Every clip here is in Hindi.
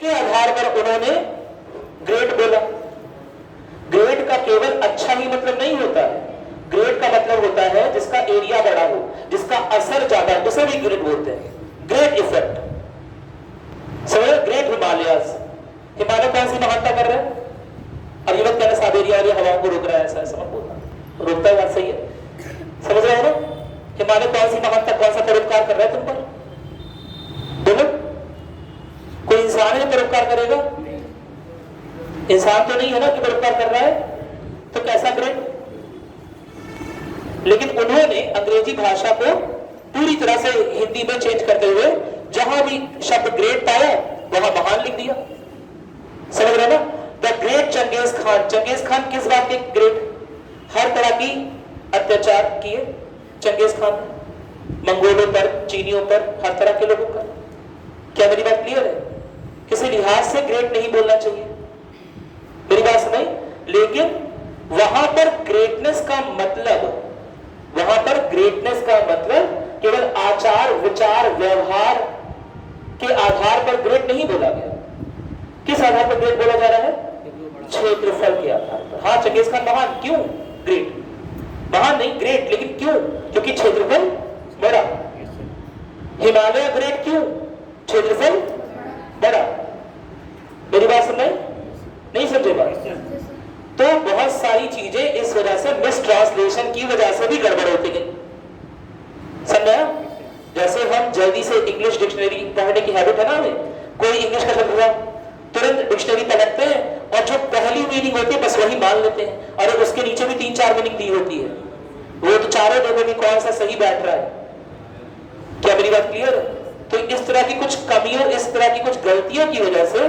के आधार पर उन्होंने ग्रेट बोला। ग्रेट का केवल अच्छा ही मतलब नहीं होता है, ग्रेट का मतलब होता है जिसका एरिया बड़ा हो, जिसका असर ज्यादा, उसे भी ग्रेट बोलते हैं। ग्रेट इफेक्ट समझ, ग्रेट हिमालयाज, हिमालय कौन सी महानता कर रहे हैं? अब ये मत कहना साइबेरिया वाली हवाओं को रोक रहा है, ऐसा ऐसा मत बोलना, रोकता है, बात सही है, समझ रहे हो ना? हिमालय कौन सी महानता, कौन सा परोपकार कर रहा है तुम पर? बोलो, कोई इंसान है परोपकार करेगा? इंसान तो नहीं है ना कि परोपकार कर रहा है, तो कैसा ग्रेट? लेकिन उन्होंने अंग्रेजी भाषा को पूरी तरह से हिंदी में चेंज करते हुए जहां भी शब्द ग्रेट पाया वहां महान लिख दिया। समझ रहे ना? The great Genghis Khan, Genghis Khan किस बात के ग्रेट? हर तरह की अत्याचार किए चंगेज खान, मंगोलों पर, चीनियों पर, हर तरह के लोगों पर। क्या मेरी बात क्लियर है? किसी लिहाज से ग्रेट नहीं बोलना चाहिए, मेरी बात सुनाई? लेकिन वहां पर ग्रेटनेस का मतलब, वहां पर ग्रेटनेस का मतलब केवल आचार विचार व्यवहार के आधार पर ग्रेट नहीं बोला गया। किस आधार पर ग्रेट बोला जा रहा है? क्षेत्रफल के आधार पर। हाँ, चंगेज खान महान, क्यों ग्रेट? महान नहीं, ग्रेट, लेकिन क्यों? क्योंकि क्षेत्रफल बड़ा। हिमालय ग्रेट क्यों? क्षेत्रफल बड़ा। मेरी बात सुन रहे? नहीं समझे बात? तो बहुत सारी चीजें इस वजह से, मिस ट्रांसलेशन की वजह से भी गड़बड़ होती गई। समझा? जैसे हम जल्दी से इंग्लिश डिक्शनरी पढ़ने की हैबिट है ना हमें, कोई इंग्लिश का शब्द हुआ तुरंत डिक्शनरी पलटते हैं और जो पहली मीनिंग होती है बस वही मान लेते हैं, और उसके नीचे भी 3-4 मीनिंग दी होती है, वो तो चारों देखो कि कौन सा सही बैठ रहा है। क्या मेरी बात क्लियर है? तो इस तरह की कुछ कमियों, इस तरह की कुछ गलतियों की वजह से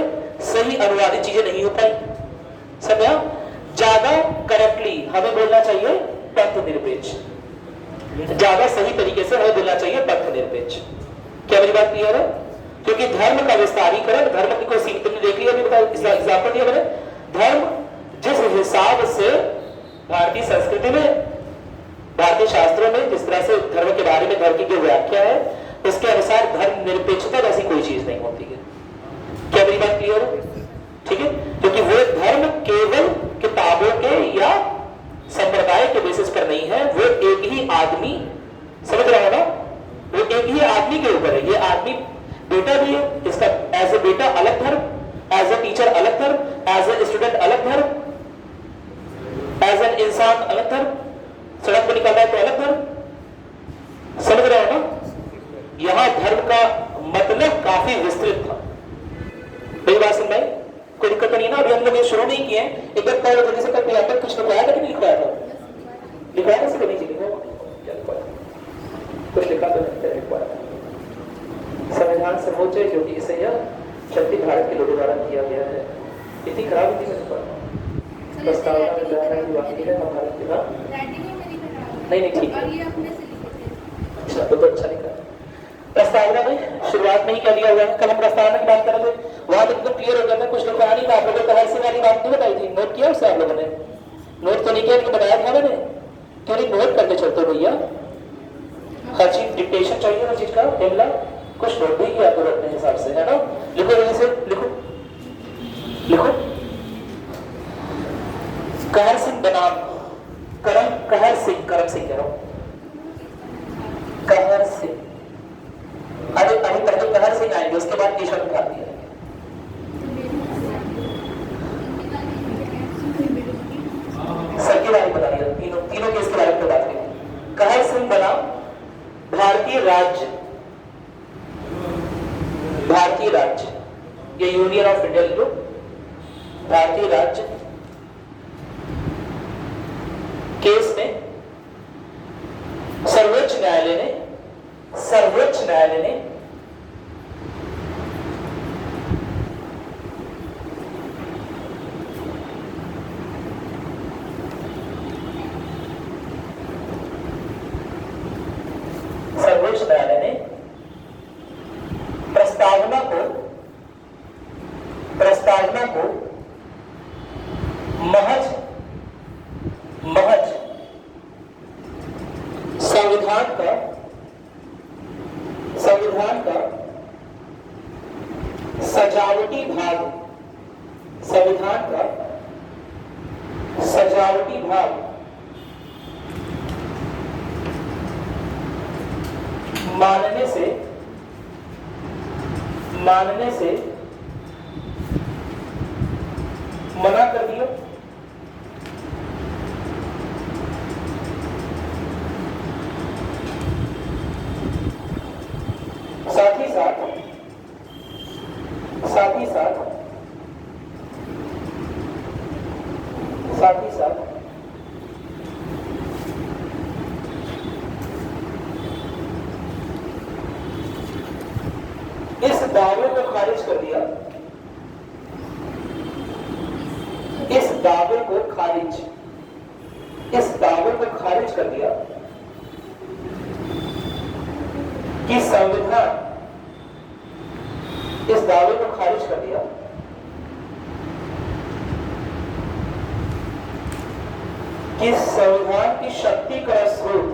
सही अनुवादित चीजें नहीं हो पाई। समझा? ज्यादा करेक्टली हमें बोलना चाहिए पंथ निरपेक्ष, ज्यादा सही तरीके से हमें बोलना चाहिए पंथ निरपेक्ष। क्या मेरी बात क्लियर है? क्योंकि धर्म का विस्तारीकरण, धर्म की कोई सीमित, तुमने देख लिया अभी, बताया एग्जाम्पल दिया मैंने। धर्म जिस हिसाब से भारतीय संस्कृति में, भारतीय शास्त्रों में जिस तरह से धर्म के बारे में धर्म की जो व्याख्या है, उसके अनुसार धर्म निरपेक्षता जैसी कोई चीज नहीं होती है। क्या मेरी बात क्लियर है? ठीक है? क्योंकि वो धर्म केवल किताबों के या संप्रदाय के बेसिस पर नहीं है, वो एक ही आदमी, समझ रहे हो ना, वो एक ही आदमी के ऊपर है। ये आदमी बेटा भी है, इसका एज ए बेटा अलग धर्म, एज ए टीचर अलग धर्म, एज ए स्टूडेंट अलग धर्म, एज एन इंसान अलग धर्म, सड़क पर निकल रहा है तो अलग धर्म। समझ रहे हो ना? यहां धर्म का मतलब काफी विस्तृत था। मेरी बात सुन भाई, कोई दिक्कत तो नहीं ना? अभी हम लोग ये शुरू नहीं किए, एक बार कल जल्दी से करके यहाँ पर कुछ लिखवाया था कि नहीं लिखवाया था? लिखवाया था, नहीं लिखवाया, कुछ लिखा तो नहीं लिखवाया। संविधान सर्वोच्च है क्योंकि इसे यह शक्ति भारत के लोगों द्वारा किया गया है। इतनी खराब हिंदी में पढ़ना प्रस्तावना में जा रहा है, वाकई है भारत के नाम नहीं ठीक है, अच्छा तो अच्छा लिखा। प्रस्तावना में शुरुआत में ही क्या दिया हुआ है? कल हम प्रस्तावना की बात कर रहे थे, वहां तो एकदम क्लियर हो गया था, कुछ लोग कहा नहीं था। आप लोगों को हर वाली बात नहीं बताई थी, नोट किया उससे? आप लोगों ने नोट तो नहीं किया, लेकिन बताया था मैंने। क्यों नहीं नोट करके चलते हो भैया? हर चीज डिक्टेशन चाहिए, हर चीज का हिमला, कुछ नोट भी किया करो अपने हिसाब से, है ना? लिखो जल्दी से, लिखो लिखो। कहर सिंह बनाम कहर सिंह, करम सिंह कह रहा हूं, कहर सिंह। अरे अभी पहले कहर सिंह आएंगे, उसके बाद केशव मुखर्जी आएंगे। सबके बारे में बता दिया, तीनों केस के बारे में बात करेंगे। कहर सिंह बनाम भारतीय राज्य, भारतीय राज्य, ये यूनियन ऑफ इंडिया लिखो, भारतीय राज्य केस में सर्वोच्च न्यायालय ने प्रस्तावना को महज संविधान सजावटी भाग, संविधान का सजावटी भाग मानने से मना कर दिया। साथ ही साथ इस दावे को खारिज कर दिया, इस दावे को खारिज कर दिया कि संविधान, इस दावे को खारिज कर दिया कि संविधान की शक्ति का स्रोत,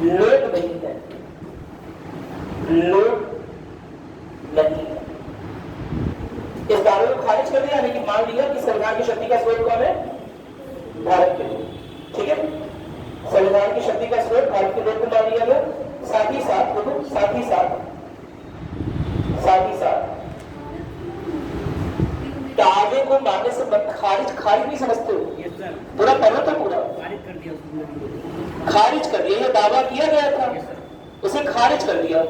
लोग नहीं है, इस दावे को खारिज कर दिया, लेकिन मान लिया कि संविधान की शक्ति का स्रोत कौन है? भारत के लोग। ठीक है, संविधान की शक्ति का स्रोत भारत के लोग को मान लिया गया। साथ ही साथ दावे को मानने से खारिज नहीं समझते हो? पूरा पढ़ो तो पूरा खारिज कर दिया। ये दावा किया गया था, उसे खारिज कर दिया।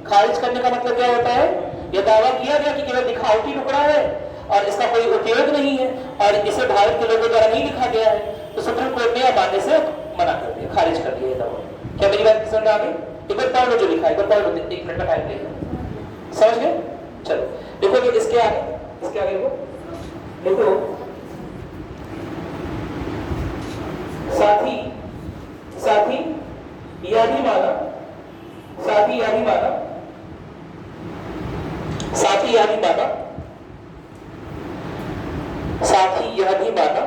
खारिज करने का मतलब क्या होता है? यह दावा किया गया कि केवल दिखावटी टुकड़ा है और इसका कोई उपयोग नहीं है और इसे भारत के लोगों द्वारा नहीं लिखा गया है, तो सुप्रीम कोर्ट ने मानने से मना कर दिया, खारिज कर दिया ये दावा। क्या मेरी बात समझ आ गई? एक बार पढ़ लो जो लिखा है, एक बार पढ़ लो, 1 मिनट का टाइम लेकर। समझ गए? चलो देखो कि इसके आगे देखो साथ ही यह भी माना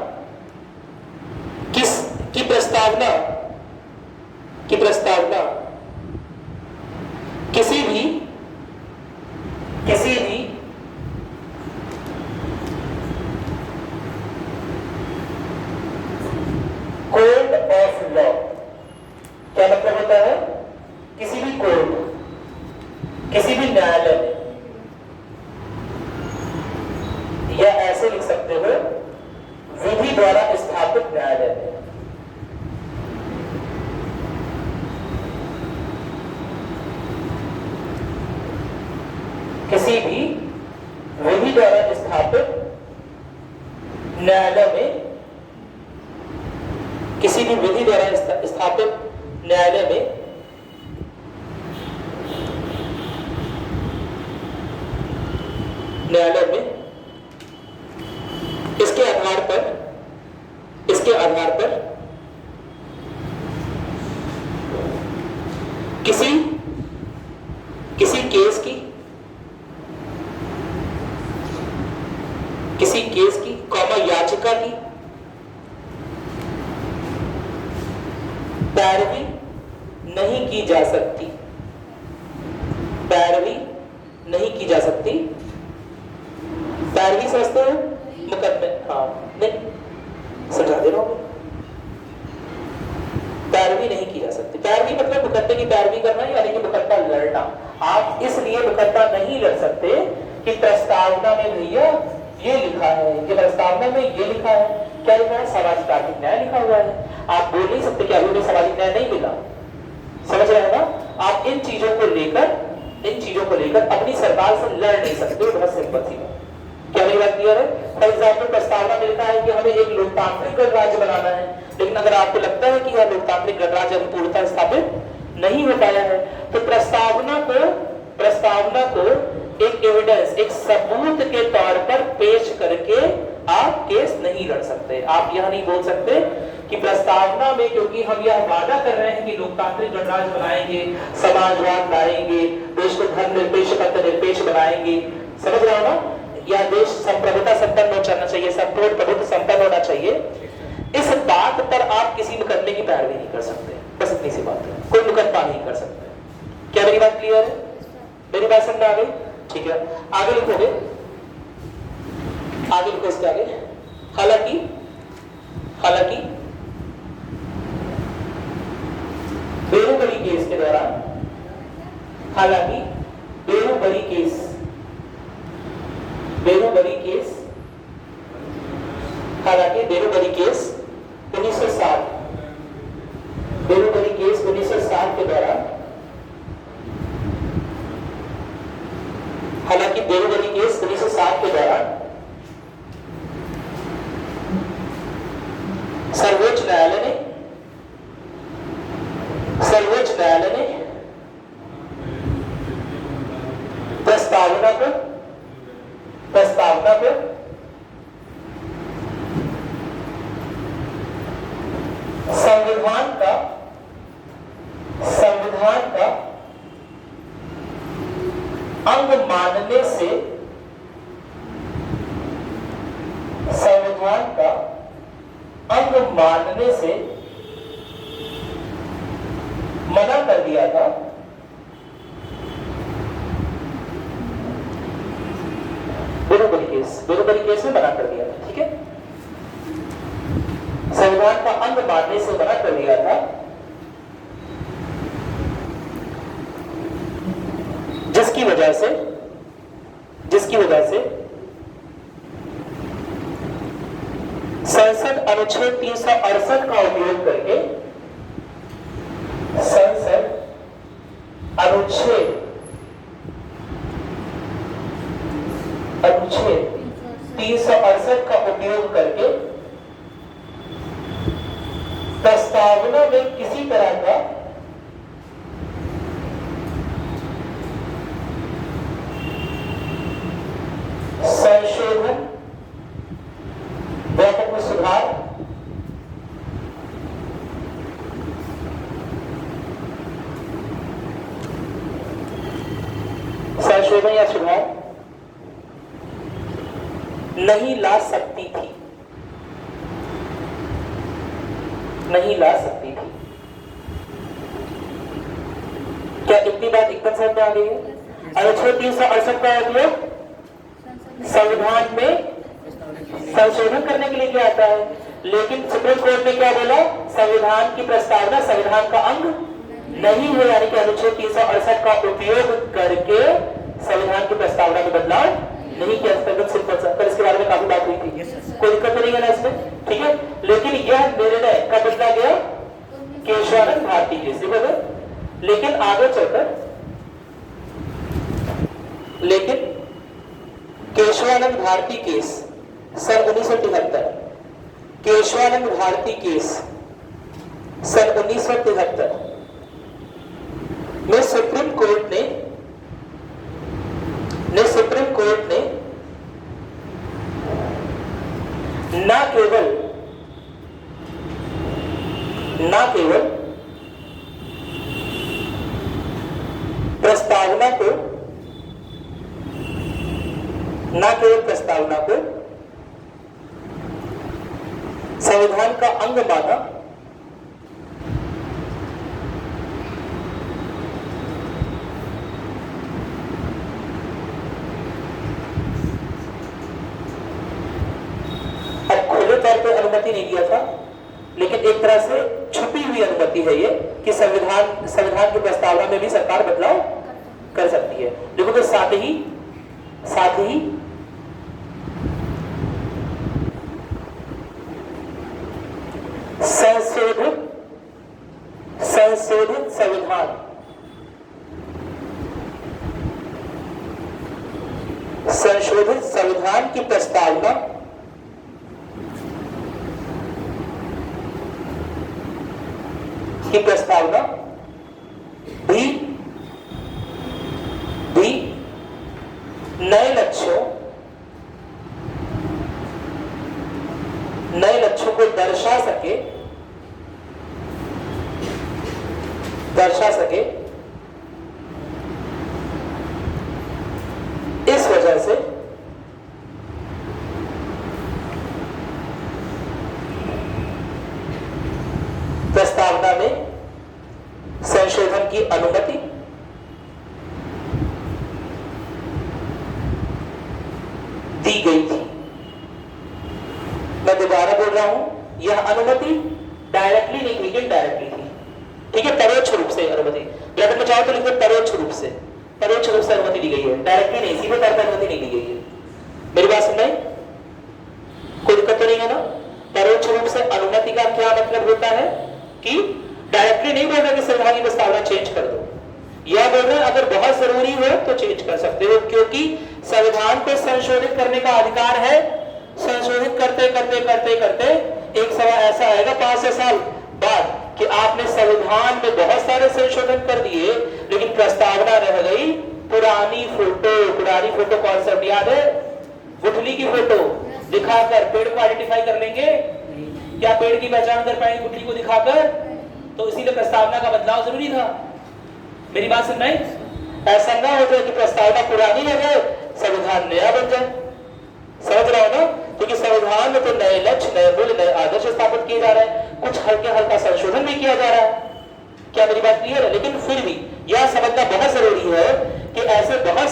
कि प्रस्तावना किसी भी कोर्ट ऑफ लॉ, क्या मतलब होता है? किसी भी कोर्ट, किसी भी न्यायालय में, या ऐसे लिख सकते हो विधि द्वारा स्थापित न्यायालय में, किसी भी विधि द्वारा स्थापित न्यायालय में, किसी भी विधि द्वारा स्थापित न्यायालय में इसके आधार पर किसी केस की याचिका की पैरवी नहीं की जा सकती, पैरवी समझते हो? मुकदमे, हाँ नहीं समझा दे रहा हूं, पैरवी नहीं की जा सकती। पैरवी मतलब मुकदमे की पैरवी करना, यानी कि मुकदमा लड़ना। आप इसलिए मुकदमा नहीं लड़ सकते कि प्रस्तावना में भैया ये लिखा है, कि प्रस्तावना में ये लिखा है। क्या लिखा है? सामाजिक आर्थिक न्याय लिखा हुआ है। आप बोल नहीं सकते कि अभी उन्हें सामाजिक न्याय नहीं मिला। समझ रहे हैं ना? आप इन चीजों को लेकर अपनी सरकार से लड़ नहीं सकते। बहुत सिंपल सी बात। क्या मेरी बात क्लियर है? फॉर एग्जाम्पल प्रस्तावना में लिखा है कि हमें एक लोकतांत्रिक गणराज्य बनाना है, लेकिन अगर आपको लगता है कि यह लोकतांत्रिक गणराज्य अभी पूर्णतः स्थापित नहीं हो पाया है, तो प्रस्तावना को एक एविडेंस, एक सबूत के तौर पर पेश करके आप केस नहीं लड़ सकते। आप यह नहीं बोल सकते कि प्रस्तावना में, क्योंकि हम यह वादा कर रहे हैं कि लोकतांत्रिक गणराज्य बनाएंगे, समाजवाद लाएंगे, देश को धर्मनिरपेक्ष निरपेक्ष बनाएंगे, समझ रहे हो ना? या देश संप्रभुता संपन्न होना चाहिए, संपूर्ण प्रभुत्व संपन्न होना चाहिए। इस बात पर आप किसी मुकदमे की पैरवी नहीं कर सकते, बस इतनी सी बात है, कोई मुकदमा नहीं कर सकते। क्या मेरी बात क्लियर है? मेरी बात समझ में आ गई? ठीक है, आगे लिखोगे, आगे लिखो इसके आगे। हालांकि बेरोबरी केस के दौरान, हालांकि बेरोबरी केस 1960 के दौरान, हालांकि बेरोबरी केस 1960 के दौरान सर्वोच्च न्यायालय ने प्रस्तावना पर संविधान का अंग मानने से, संविधान का अंग मानने से मना कर दिया था। बेरोबरी केस में मना कर दिया था। ठीक है, संविधान का अंग मानने से मना कर दिया था, जिसकी वजह से संसद अनुच्छेद 368 का उपयोग करके, संसद अनुच्छेद 368 का उपयोग करके प्रस्तावना में किसी तरह का संशोधन, व्यापक में सुधार, संशोधन या सुधार नहीं ला सकती थी। क्या इतनी बात एकदम समझ में आ गई है? अनुच्छेद 368 का उपयोग संविधान में संशोधन करने के लिए किया जाता है, लेकिन सुप्रीम कोर्ट ने क्या बोला? संविधान की प्रस्तावना संविधान का अंग नहीं है, यानी कि अनुच्छेद 368 का उपयोग करके संविधान की प्रस्तावना में बदलाव नहीं किया। सिंपल सा, कल इसके बारे में काफी बात हुई थी, कोई दिक्कत तो नहीं है ना इसमें? ठीक है, लेकिन यह निर्णय कब बदला गया? केशवानंद भारती केस से बदला। लेकिन आगे चलकर केशवानंद भारती केस सन 1973, केशवानंद भारती केस सन 1973 में सुप्रीम कोर्ट ने न केवल प्रस्तावना को संविधान का अंग माना, अनुमति नहीं दिया था, लेकिन एक तरह से छुपी हुई अनुमति है ये कि संविधान की प्रस्तावना में भी सरकार बदलाव कर सकती है। देखो, तो साथ ही संशोधित संविधान की प्रस्तावना भी नए लक्ष्यों को दर्शा सके, इस वजह से की अनुमति दी गई थी। मैं दोबारा बोल रहा हूं, यह अनुमति डायरेक्टली नहीं हुई, इनडायरेक्टली थी। ठीक है, परोक्ष रूप से अनुमति, ब्रैकेट में चाहो तो लिख दो परोक्ष रूप से, परोक्ष रूप से अनुमति दी गई है, डायरेक्टली नहीं, सीधे तौर पर अनुमति नहीं दी गई है। मेरी बात सुन रहे, कोई दिक्कत तो नहीं है ना? परोक्ष रूप से अनुमति का क्या मतलब होता है कि डायरेक्टली नहीं बोल रहे कि संविधान की प्रस्तावना चेंज कर दो, यह बोल रहे हैं अगर बहुत जरूरी हो तो चेंज कर सकते हो, क्योंकि संविधान को संशोधित करने का अधिकार है। संशोधित करते करते करते करते एक समय ऐसा आएगा 5 साल बाद कि आपने संविधान में बहुत सारे संशोधन कर दिए, लेकिन प्रस्तावना रह गई पुरानी फोटो। पुरानी फोटो कॉन्सेप्ट याद है? गुठली की फोटो दिखाकर पेड़ को आइडेंटिफाई कर लेंगे क्या? पेड़ की पहचान कर पाएंगे गुठली को दिखाकर? तो इसीलिए प्रस्तावना का बदलाव जरूरी था। मेरी बात सुन रहे? ऐसा ना हो जाए कि प्रस्तावना पुरानी हो जाए, संविधान नया बन जाए। समझ रहे हो ना? क्योंकि संविधान में तो नए लक्ष्य, नए मूल्य, नए आदर्श स्थापित किए जा रहे हैं, कुछ हल्के हल्का संशोधन भी किया जा रहा है। क्या मेरी बात क्लियर है? लेकिन फिर भी यह समझना बहुत जरूरी है कि ऐसे बहुत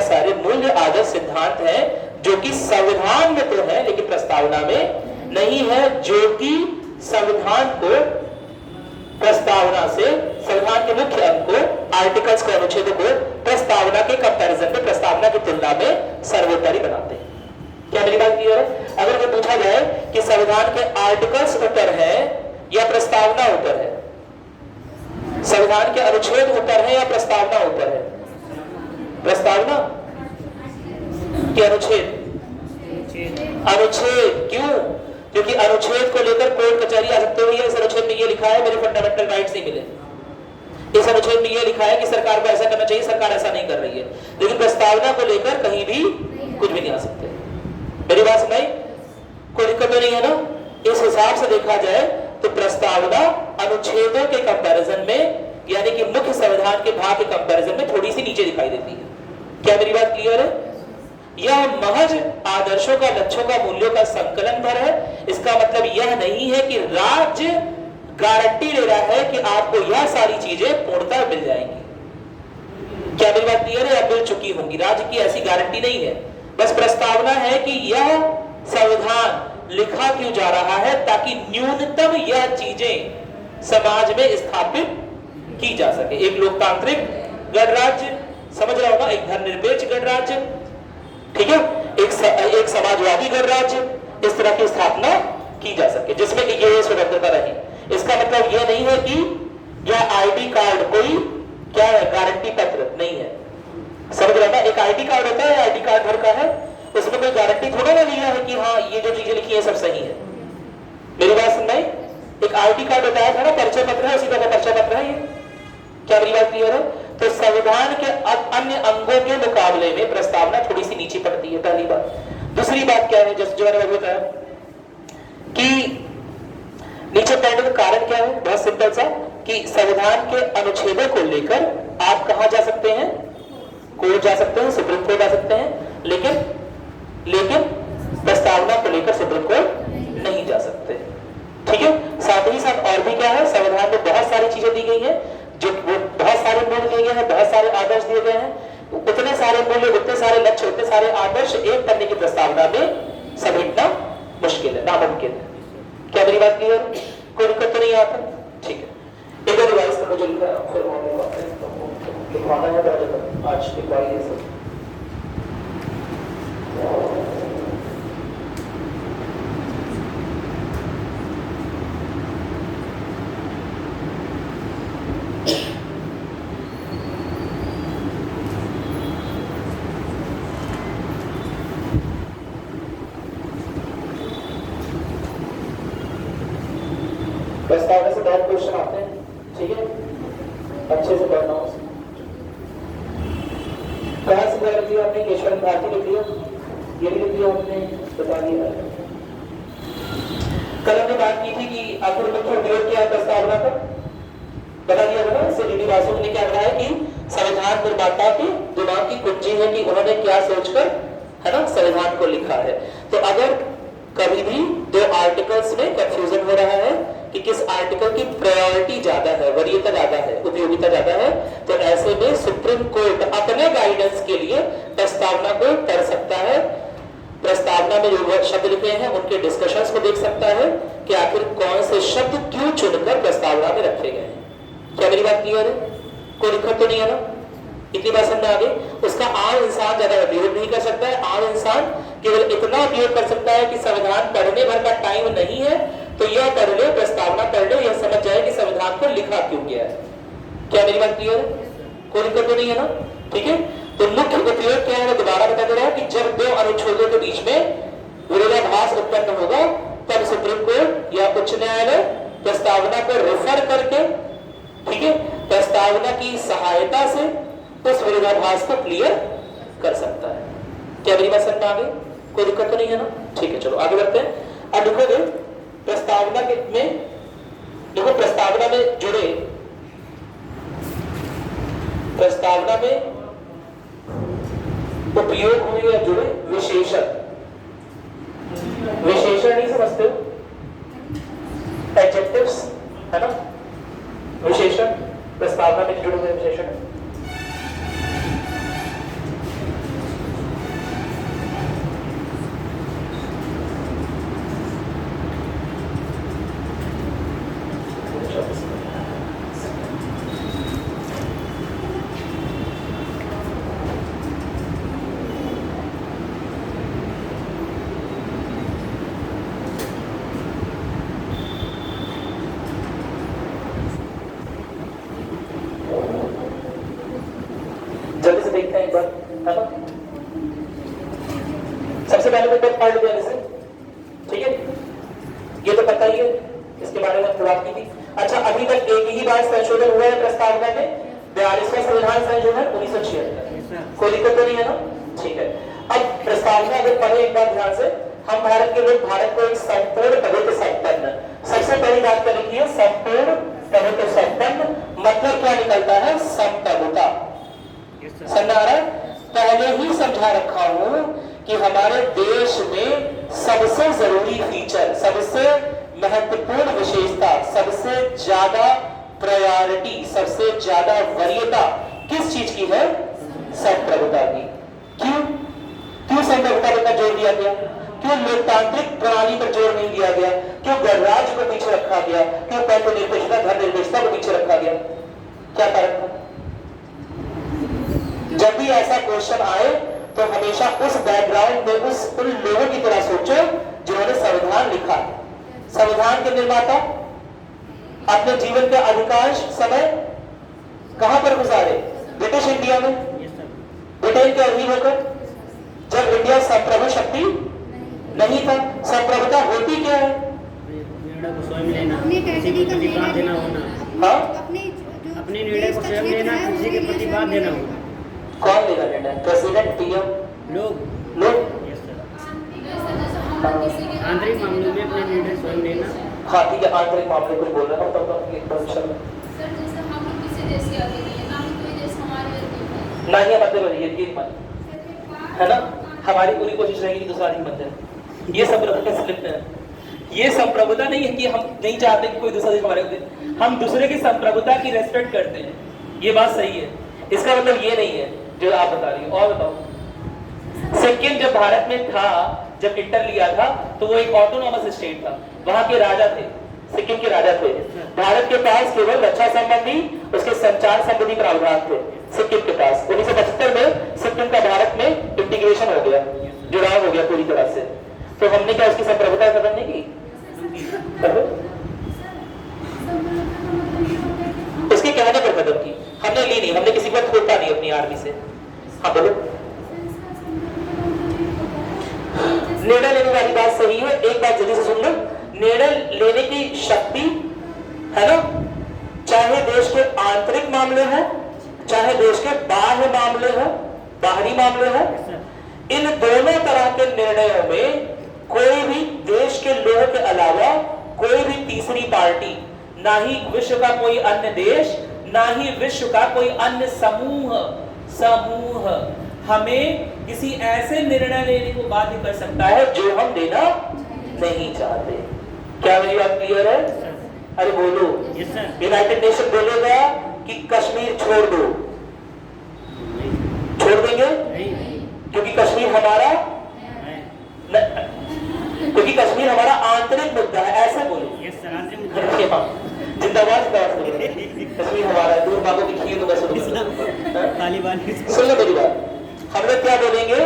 सारे मूल्य, आदर्श, सिद्धांत हैं जो कि संविधान में तो है लेकिन प्रस्तावना में नहीं है, जो कि संविधान को, प्रस्तावना से, संविधान के मुख्य अंग को, आर्टिकल्स के अनुच्छेदों को प्रस्तावना के कंपैरिजन में, प्रस्तावना की तुलना में सर्वोपरि बनाते हैं। क्या मेरी बात क्लियर है? अगर ये पूछा जाए कि संविधान के आर्टिकल्स ऊपर है या प्रस्तावना ऊपर है, संविधान के अनुच्छेद ऊपर है या प्रस्तावना ऊपर है? प्रस्तावना कि अनुच्छेद? अनुच्छेद। क्यों? क्योंकि अनुच्छेद को लेकर कोर्ट कचहरी आ सकते हो, इस अनुच्छेद में ये लिखा है मेरे फंडामेंटल राइट्स नहीं मिले, इस अनुच्छेद में ये लिखा है कि सरकार को ऐसा करना चाहिए, सरकार ऐसा नहीं कर रही है। लेकिन प्रस्तावना को लेकर कहीं भी कुछ भी नहीं आ सकते। मेरी बात सुनाई? कोई दिक्कत तो नहीं है ना? इस हिसाब से देखा जाए तो प्रस्तावना अनुच्छेदों के कंपैरिजन में, यानी कि मुख्य संविधान के भाग के कंपैरिजन में थोड़ी सी नीचे दिखाई देती है। क्या मेरी बात क्लियर है? यह महज आदर्शों का, लक्ष्यों का, मूल्यों का संकलन भर है। इसका मतलब यह नहीं है कि राज्य गारंटी ले रहा है कि आपको यह सारी चीजें पूर्णतः मिल जाएंगी। क्या मेरी बात क्लियर है? या मिल चुकी होंगी? राज्य की ऐसी गारंटी नहीं है। बस प्रस्तावना है कि यह संविधान लिखा क्यों जा रहा है, ताकि न्यूनतम यह चीजें समाज में स्थापित की जा सके। एक लोकतांत्रिक गणराज्य, समझ रहा होगा, एक धर्मनिरपेक्ष गणराज्य, ठीक है, एक समाजवादी गणराज्य, इस तरह की स्थापना की जा सके जिसमें ये स्वतंत्रता रहे। इसका मतलब यह नहीं है कि यह आईडी कार्ड कोई क्या है, गारंटी पत्र नहीं है। समझ रहा है? एक आईडी कार्ड होता है, आईडी कार्ड भर का है, उसमें कोई गारंटी थोड़ा ना लिया है कि हाँ ये जो चीजें लिखी है सब सही है। मेरी बात सुन रहे? एक आईडी कार्ड बताया था ना, परिचय पत्र है, उसी तरह परिचय पत्र है ये। क्या मेरी बात क्लियर है? तो संविधान के अन्य अंगों के मुकाबले में प्रस्तावना थोड़ी सी नीचे पड़ती है, पहली बात। दूसरी बात क्या है, जैसे जो मैंने बताया कि नीचे पड़ने का कारण क्या है, बहुत सिंपल सा, कि संविधान के अनुच्छेदों को लेकर आप कहां जा सकते हैं? कोर्ट जा सकते हैं, सुप्रीम कोर्ट जा सकते हैं, लेकिन प्रस्तावना को लेकर सुप्रीम कोर्ट नहीं जा सकते। ठीक है? साथ ही साथ और भी क्या है, संविधान में बहुत सारी चीजें दी गई है, जो बहुत सारे मूल्य दिए गए हैं, बहुत सारे आदर्श दिए गए हैं। उतने सारे मूल्य, उतने सारे लक्ष्य, उतने सारे आदर्श एक करने की प्रस्तावना में समेटना मुश्किल है, नामुमकिन है। क्या मेरी बात क्लियर? कोई दिक्कत तो नहीं आता? ठीक है, एक रिवाइज करना जरूरी है, फिर लिखवाना है आज लिखवाइए सब। प्रस्तावना से बहुत क्वेश्चन आते हैं, ठीक है, अच्छे से पढ़ना हो। कहां से लिख लिया आपने? केशव भारती लिख लिया, ये भी लिख लिया आपने, बता दिया। कल हमने बात की थी कि आखिर मुख्य उद्देश्य क्या है प्रस्तावना का, बता दिया था ना। डी वासु ने क्या बताया कि संविधान निर्माता के दिमाग की कुंजी है कि उन्होंने क्या सोचकर, है ना, संविधान को लिखा है। तो अगर कभी भी दो आर्टिकल्स में कंफ्यूजन हो रहा है कि किस आर्टिकल की प्रायोरिटी ज्यादा है, वरीयता ज्यादा है, उपयोगिता ज्यादा है, तो ऐसे में सुप्रीम कोर्ट अपने गाइडेंस के लिए प्रस्तावना को कर सकता है। प्रस्तावना में जो शब्द लिखे हैं उनके डिस्कशंस को देख सकता है कि आखिर कौन से शब्द क्यों चुनकर प्रस्तावना में रखे गए हैं। क्या मेरी बात क्लियर है? कोई दिक्कत तो नहीं है ना? इतनी बात समझ आ गई। उसका आम इंसान ज्यादा उपयोग नहीं कर सकता है। आम इंसान केवल इतना उपयोग कर सकता है कि संविधान पढ़ने भर का टाइम नहीं है तो यह कर ले, प्रस्तावना कर ले, यह समझ जाए कि संविधान को लिखा क्यों गया है। क्या मेरी बात क्लियर है? कोई दिक्कत तो नहीं है ना? ठीक है। तो मुख्य उपयोग क्या है मैं दोबारा बता दे रहा हूं कि जब दो अनुच्छेदों के बीच में विरोधाभास उत्पन्न होगा तब सुप्रीम कोर्ट या उच्च न्यायालय प्रस्तावना को रेफर करके, ठीक है, प्रस्तावना की सहायता से उस विरोधाभास को क्लियर कर सकता है। क्या मेरी बात समझ में आ गई? कोई दिक्कत तो नहीं है ना? ठीक है, चलो आगे बढ़ते हैं। अब लिखोगे प्रस्तावना में, देखो प्रस्तावना में जुड़े, प्रस्तावना में उपयोग हुए या जुड़े विशेषण, विशेषण नहीं समझते हो? एडजेक्टिव्स है ना? विशेषण प्रस्तावना में जुड़े हुए विशेषण। जल्दी से देखते हैं एक बार, है ना? सबसे पहले तो पढ़ लिया जैसे, ठीक है, ये तो पता ही है, इसके बारे में बात की थी। अच्छा, अभी तक एक ही बार संशोधन हुआ है प्रस्तावना में, 42वां संविधान संशोधन 1976। कोई दिक्कत तो नहीं है ना? ठीक है। अब प्रस्तावना अगर पढ़े एक बार ध्यान से, हम भारत के लोग भारत को एक संपूर्ण प्रभुत्व संपन्न, सबसे पहली बात कर रखी है संपूर्ण प्रभुत्व संपन्न, मतलब क्या निकलता है? संप्रभुता। समझ आ रहा है? पहले ही समझा रखा हूं कि हमारे देश में सबसे जरूरी फीचर, सबसे महत्वपूर्ण विशेषता, सबसे ज्यादा प्रायोरिटी, सबसे ज्यादा वरीयता किस चीज की है? संप्रभुता की। क्यों? क्यों संप्रभुता पर जोर दिया गया? क्यों लोकतांत्रिक प्रणाली पर जोर नहीं दिया गया? क्यों गणराज्य को पीछे रखा गया? क्यों धर्मनिरपेक्षता, धर्मनिरपेक्षता को पीछे रखा गया? क्या कारण था? जब भी ऐसा क्वेश्चन आए तो हमेशा उस बैकग्राउंड में उन लोगों की तरह सोचो जिन्होंने संविधान लिखा। संविधान के निर्माता अपने जीवन का अधिकांश समय कहां पर गुजारे? ब्रिटिश इंडिया में, ब्रिटेन के अधीन होकर, जब इंडिया संप्रभु शक्ति नहीं था। संप्रभुता होती क्या है? अपने निर्णय को स्वयं लेना, किसी के प्रतिवाद देना होगा। कौन लेगा निर्णय? प्रेसिडेंट, पीएम, लोग? आंतरिक मामलों में अपने निर्णय स्वयं लेना। हाँ ठीक है, आंतरिक मामले को बोल रहा हूँ तब तक एक परमिशन नहीं है, मतलब ये मत है ना? हमारी पूरी कोशिश रहेगी कि दूसरा नहीं बन जाए। ये संप्रभुता स्लिप है। ये संप्रभुता नहीं है कि हम नहीं चाहते कि कोई दूसरा देश हमारे, हम दूसरे की संप्रभुता की रेस्पेक्ट करते हैं। ये बात सही है, इसका मतलब ये नहीं है जो आप बता रही हो। और बताओ, सिक्किम जब भारत में था, जब इंटर लिया था तो वो एक ऑटोनॉमस स्टेट था, वहां के राजा थे, सिक्किम के राजा थे। भारत के पास केवल रक्षा संबंधी, उसके संचार संबंधी प्रावधान थे सिक्किम के पास। 1975 में सिक्किम का भारत में इंटीग्रेशन हो गया, जुड़ाव हो गया पूरी तरह से। तो हमने क्या उसकी संप्रभुता खत्म नहीं की? उसके कहने पर खत्म की, हमने ली नहीं, हमने किसी को थोपा नहीं अपनी आर्मी से। हाँ बोलो। निर्णय लेने वाली बात सही है, एक बात जल्दी से सुन लो। निर्णय लेने की शक्ति है ना, चाहे देश के आंतरिक मामले हो, चाहे देश के बाह्य मामले हो, बाहरी मामले हो, इन दोनों तरह के निर्णयों में कोई भी देश के लोगों के अलावा कोई भी तीसरी पार्टी, ना ही विश्व का कोई अन्य देश, ना ही विश्व का कोई अन्य समूह हमें किसी ऐसे निर्णय लेने को बाध्य कर सकता है जो हम लेना नहीं चाहते। क्या मेरी बात क्लियर है? अरे बोलो। Yes sir. यूनाइटेड नेशन बोलेगा कि कश्मीर छोड़ दो, छोड़ देंगे? नहीं। क्योंकि कश्मीर हमारा क्योंकि कश्मीर हमारा आंतरिक मुद्दा है, ऐसा बोलो। यस सर, आंतरिक मुद्दा। जिंदाबाद जिंदाबाद। कश्मीर हमारा दूर मांगो दिखिए तो मैं सुनूंगा। तालिबान। सुन लो मेरी बात, हम लोग क्या बोलेंगे?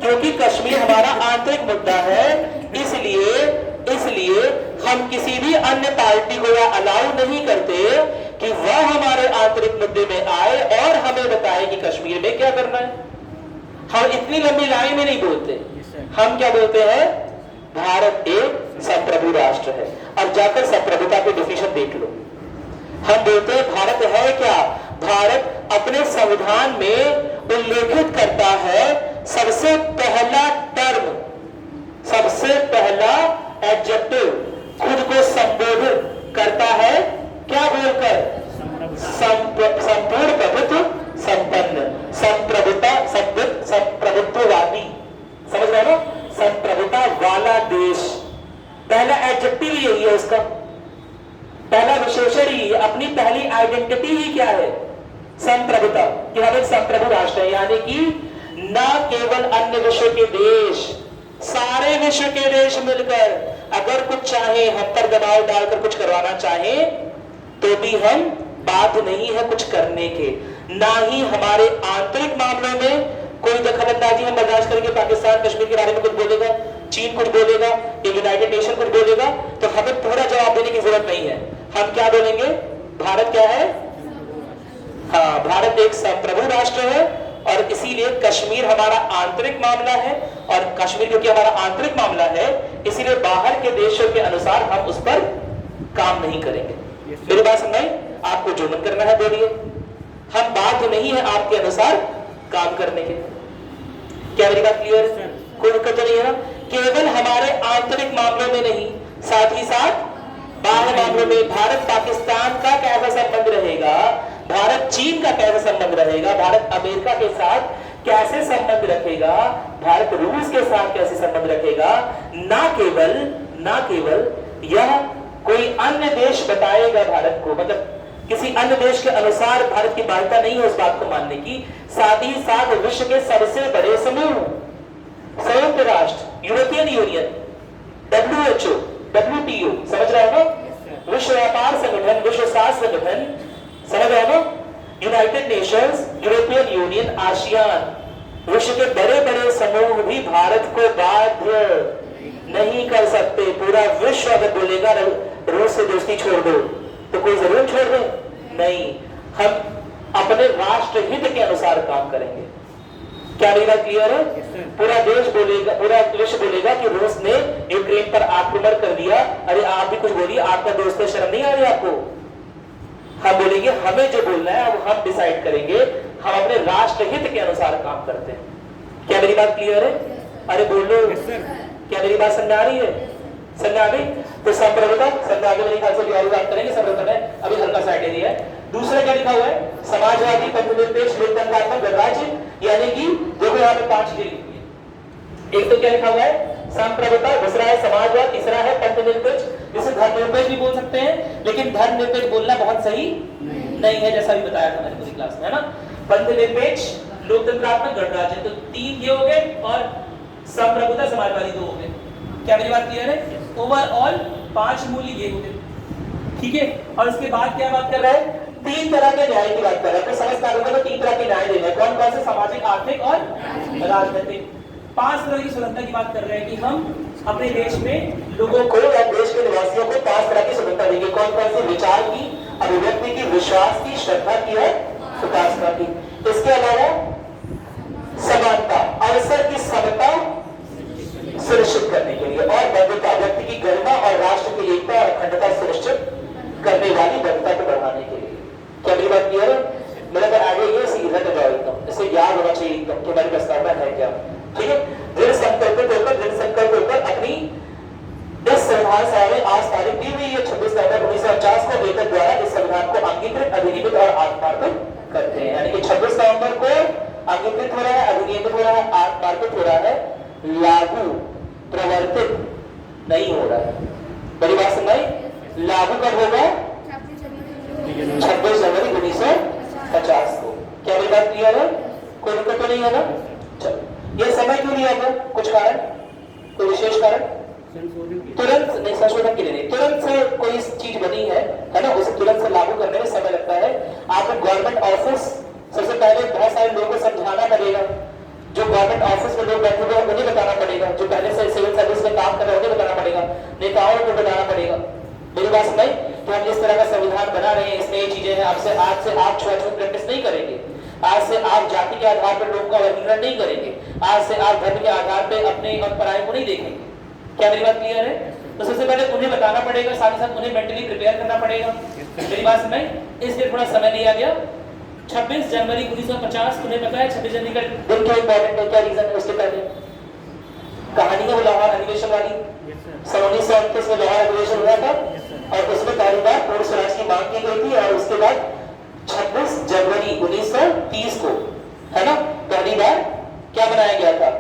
क्योंकि कश्मीर हमारा आंतरिक मुद्दा है, इसलिए हम किसी भी अन्य पार्टी को यह अलाउ नहीं करते कि वह हमारे आंतरिक मुद्दे में आए और हमें बताए कि कश्मीर में क्या करना है। हम इतनी लंबी लाइन में नहीं बोलते, हम क्या बोलते हैं? भारत एक संप्रभु राष्ट्र है। अब जाकर संप्रभुता के डिफिनेशन देख लो। हम बोलते हैं भारत है क्या? भारत अपने संविधान में उल्लेखित करता है, सबसे पहला टर्म, सबसे पहला एडजेक्टिव खुद को संबोधित करता है क्या बोलकर? संपूर्ण प्रभुत्व संपन्न, संप्रभुता, संप्रभुत्ववादी। समझ रहे हो? संप्रभुता वाला देश। पहला एडजेक्टिव यही है उसका, पहला विशेषण ही, अपनी पहली आइडेंटिटी ही क्या है? संप्रभुता, कि हम एक संप्रभु राष्ट्र है। यानी कि न केवल अन्य विश्व के देश, सारे विश्व के देश मिलकर अगर कुछ चाहे, हम पर दबाव डालकर कुछ करवाना चाहे, तो भी हम बात नहीं है कुछ करने के। ना ही हमारे आंतरिक मामलों में कोई दखलंदाजी हम बर्दाश्त करेंगे। पाकिस्तान कश्मीर के बारे में कुछ बोलेगा, चीन कुछ बोलेगा, यूनाइटेड नेशन कुछ बोलेगा, तो हमें पूरा जवाब देने की जरूरत नहीं है। हम क्या बोलेंगे? भारत क्या है? हाँ, भारत एक संप्रभु राष्ट्र है और इसीलिए कश्मीर हमारा आंतरिक मामला है, और कश्मीर क्योंकि हमारा आंतरिक मामला है, इसीलिए बाहर के देशों के अनुसार हम उस पर काम नहीं करेंगे। मेरी बात समझाई? आपको जो मन करना है बोलिए, हम बाध्य नहीं है आपके अनुसार काम करने के। क्या मेरी बात क्लियर है? कोई दिक्कत नहीं है ना? केवल हमारे आंतरिक मामलों में नहीं, साथ ही साथ बाहर मामलों में भारत पाकिस्तान का कैसा संबंध रहेगा, भारत चीन का कैसा संबंध रहेगा, भारत अमेरिका के साथ कैसे संबंध रखेगा, भारत रूस के साथ कैसे संबंध रखेगा, ना केवल यह कोई अन्य देश बताएगा भारत को, मतलब किसी अन्य देश के अनुसार भारत की बाध्यता नहीं है उस बात को मानने की, साथ ही साथ विश्व के सबसे बड़े समूह, संयुक्त राष्ट्र, यूरोपियन यूनियन, WHO, WTO, समझ रहे हो? विश्व व्यापार संगठन, विश्व स्वास्थ्य संगठन, समझ रहे हो? United Nations, European union, ASEAN, विश्व के बड़े बड़े समूह भी भारत को बाध्य नहीं कर सकते। पूरा विश्व अगर बोलेगा रूस से दोस्ती छोड़ दो, तो कोई जरूर छोड़ दे? नहीं, हम अपने राष्ट्र हित के अनुसार काम करेंगे। क्या मेरी बात क्लियर है? पूरा देश बोलेगा, पूरा विश्व बोलेगा कि रूस ने यूक्रेन पर आक्रमण कर दिया, अरे आप भी कुछ बोलिए, आपका दोस्त है, शर्म नहीं आ रही आपको? हम बोलेंगे हमें जो बोलना है अब हम डिसाइड करेंगे, हम अपने राष्ट्र हित के अनुसार काम करते हैं। क्या मेरी बात क्लियर है? अरे बोलो। क्या मेरी बात समझ आ रही है? समझ आ गई? तो संप्रभुता समझ आ गई मेरे ख्याल से, और बात करेंगे। संप्रभुता में अभी हल्का सा आइडिया दिया है। दूसरा क्या लिखा हुआ है? समाजवादी, धर्मनिरपेक्ष, लोकतंत्रात्मक गणराज्य, यानी कि देखो यहाँ पे 5 चीजें लिखी है। एक तो क्या लिखा हुआ है? संप्रभुता, दूसरा है समाजवाद, तीसरा है पंथनिरपेक्ष, जिसे धर्मनिरपेक्ष भी बोल सकते हैं, लेकिन धर्मनिरपेक्ष बोलना बहुत सही नहीं है, जैसा भी बताया था मैंने पूरी क्लास में, है ना? पंथनिरपेक्ष, लोकतंत्रात्मक गणराज्य, तो 3 ये हो गए, और संप्रभुता समाजवादी 2 हो गए। क्या मेरी बात क्लियर है? ओवरऑल 5 मूल्य ये हो गए, ठीक है? और उसके बाद क्या बात कर रहा है? 3 तरह के न्याय की बात कर रहा है। तो समझदार होगा तो 3 तरह के न्याय देने, कौन कौन से? सामाजिक, आर्थिक और राजनीतिक। 5 तरह की स्वतंत्रता की बात कर रहे हैं कि हम अपने देश में लोगों को या देश के निवासियों को 5 तरह की स्वतंत्रता देंगे। कौन कौन से? विचार की, अभिव्यक्ति की, विश्वास की, श्रद्धा की और उपासना की। इसके अलावा समानता, अवसर की समता सुनिश्चित करने के लिए, और बंधुता, व्यक्ति की गरिमा और राष्ट्र की एकता और अखंडता सुनिश्चित करने वाली बंधुता को बढ़ाने के लिए। क्या मेरी बात क्लियर है? मेरा तो आगे ये सीधा तो जाओ एकदम, इसे याद होना चाहिए एकदम कि हमारी प्रस्तावना है क्या, ठीक है? दृढ़ संकल्प होकर अपनी इस संविधान सभा में आज तारीख दी हुई है 26 नवंबर 1949 को वेतन द्वारा इस संविधान को अंगीकृत, अधिनियमित और आत्मार्पित करते हैं। यानी कि 26 नवंबर को अंगीकृत हो रहा है, अधिनियमित हो रहा है, आत्मार्पित हो रहा है, लागू प्रवर्तित नहीं हो रहा है। बड़ी बात सुनाई? लागू कब होगा? 26 जनवरी 1950 को। क्या मेरी बात क्लियर है? कोई दिक्कत तो नहीं है ना? चलो, ये समय क्यों लिया गया? कुछ कारण, कोई विशेष कारण? तुरंत नहीं, संशोधन के लिए नहीं, तुरंत से कोई चीज बनी है ना, उसे तुरंत से लागू करने में समय लगता है। आपको गवर्नमेंट ऑफिस सबसे पहले बहुत सारे लोगों को समझाना पड़ेगा, जो गवर्नमेंट ऑफिस में लोग बैठे हुए हैं उन्हें बताना पड़ेगा, जो पहले से सिविल सर्विस में काम कर रहे हैं उन्हें बताना पड़ेगा, नेताओं को बताना पड़ेगा। मेरी बात सुनाई? तो हम जिस तरह का संविधान बना रहे हैं इसमें ये चीजें हैं। आज से आप छुआछूत प्रैक्टिस नहीं करेंगे, आज से आप जाति के आधार पर लोगों का वर्गीकरण नहीं करेंगे, आज से आप धर्म के आधार पर अपने और पराये को नहीं देखेंगे। क्या मेरी बात क्लियर है? तो सबसे पहले उन्हें बताना पड़ेगा, साथ ही साथ उन्हें मेंटली प्रिपेयर करना पड़ेगा। मेरी बात सुनाई? इसलिए थोड़ा समय लिया गया। 26 जनवरी 1950, उन्हें पता है 26 जनवरी का दिन क्यों इंपॉर्टेंट है, क्या रीजन है? उसके पहले कहानी है वो लाहौर अधिवेशन वाली। 1929 में लाहौर अधिवेशन हुआ था और उसमें पहली बार पूर्ण स्वराज की मांग की गई थी और उसके बाद 26 जनवरी 1930 को, है ना, पहली बार क्या बनाया गया था?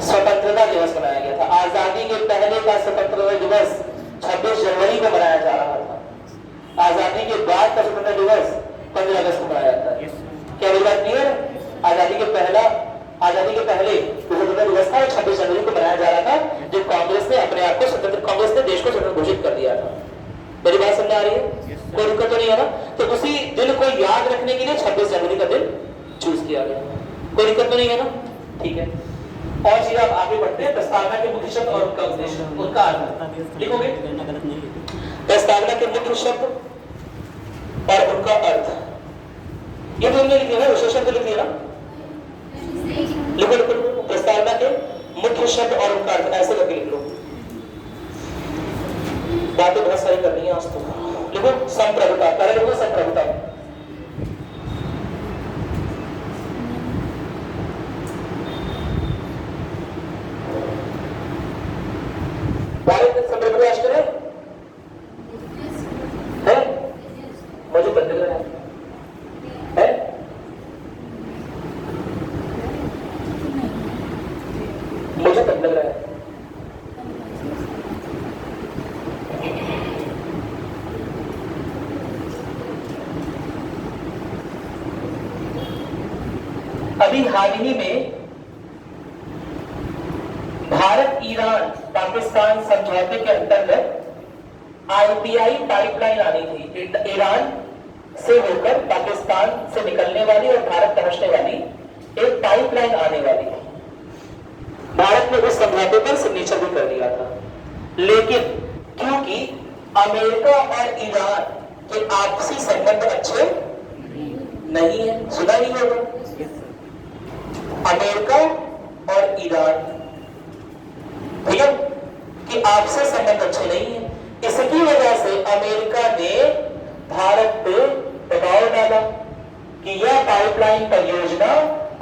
स्वतंत्रता दिवस मनाया गया था। आजादी के पहले का स्वतंत्रता दिवस 26 जनवरी को मनाया जा रहा था। आजादी के बाद का स्वतंत्रता दिवस 15 अगस्त को मनाया जाता है। क्या मेरी बात क्लियर है? आजादी के पहले स्वतंत्रता दिवस था 26 जनवरी को मनाया जा रहा था, जब कांग्रेस ने अपने आप को स्वतंत्र, कांग्रेस ने देश को स्वतंत्र घोषित कर दिया था। मेरी बात समझ आ रही है? कोई दिक्कत तो नहीं है ना? तो उसी दिन को याद रखने के लिए 26 जनवरी का दिन चूज किया गया। कोई दिक्कत तो नहीं है ना? ठीक है। और चीज आप आगे बढ़ते हैं। प्रस्तावना के मुख्य शब्द और उनका उद्देश्य, उनका अर्थ लिखोगे? प्रस्तावना के मुख्य शब्द और उनका अर्थ ये तो हमने लिख दिया ना, विशेष शब्द लिख दिया ना? लिखो लिखो लिखो। प्रस्तावना के मुख्य शब्द और उनका अर्थ ऐसे करके लिख लो। बातें बहुत सारी करनी है आज तो। लिखो संप्रभुता, पहले लिखो संप्रभुता। भारत में संप्रभुता राष्ट्र है? मुझे बंद लग रहा है? मुझे तब लग रहा है। अभी हाल ही में भारत ईरान पाकिस्तान समझौते के अंतर्गत आईपीआई पाइपलाइन आनी थी। ईरान से होकर पाकिस्तान से निकलने वाली और भारत पहुंचने वाली एक पाइपलाइन आने वाली थी। भारत ने उस समझौते पर सिग्नेचर भी कर दिया था, लेकिन क्योंकि अमेरिका और ईरान के आपसी संबंध अच्छे नहीं है, सुना ही होगा, अमेरिका और ईरान, ठीक है, कि आपसे संबंध अच्छे नहीं है। इसकी वजह से अमेरिका ने भारत पे दबाव डाला कि यह पाइपलाइन परियोजना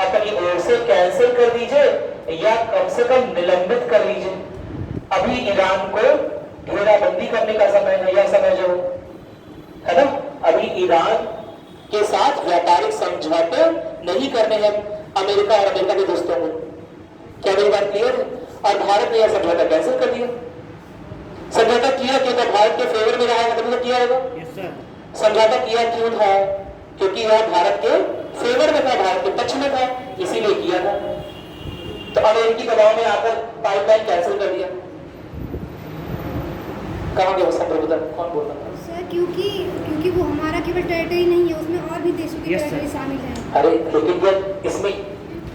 अपनी ओर से कैंसिल कर दीजिए या कम से कम निलंबित कर लीजिए। अभी ईरान को घेराबंदी करने का समय है, यह समय जो है ना, अभी ईरान के साथ व्यापारिक समझौते नहीं करने हैं अमेरिका और अमेरिका के दोस्तों को। क्या मेरी बात क्लियर है? और भारत ने यह समझौता कैंसिल कर दिया। समझौता किया क्यों था? भारत के फेवर में रहा, मतलब तो किया होगा। समझौता किया क्यों था? क्योंकि यह भारत के फेवर में था, भारत के पक्ष में था, इसीलिए किया था। तो अमेरिकी दबाव में आकर पाइपलाइन कैंसिल कर दिया। कहाँ गया संप्रभुता? कौन बोल रहा था? सर क्योंकि वो हमारा केवल टेरिटरी नहीं है, उसमें और भी देशों की टेरिटरी शामिल है। अरे लेकिन जब इसमें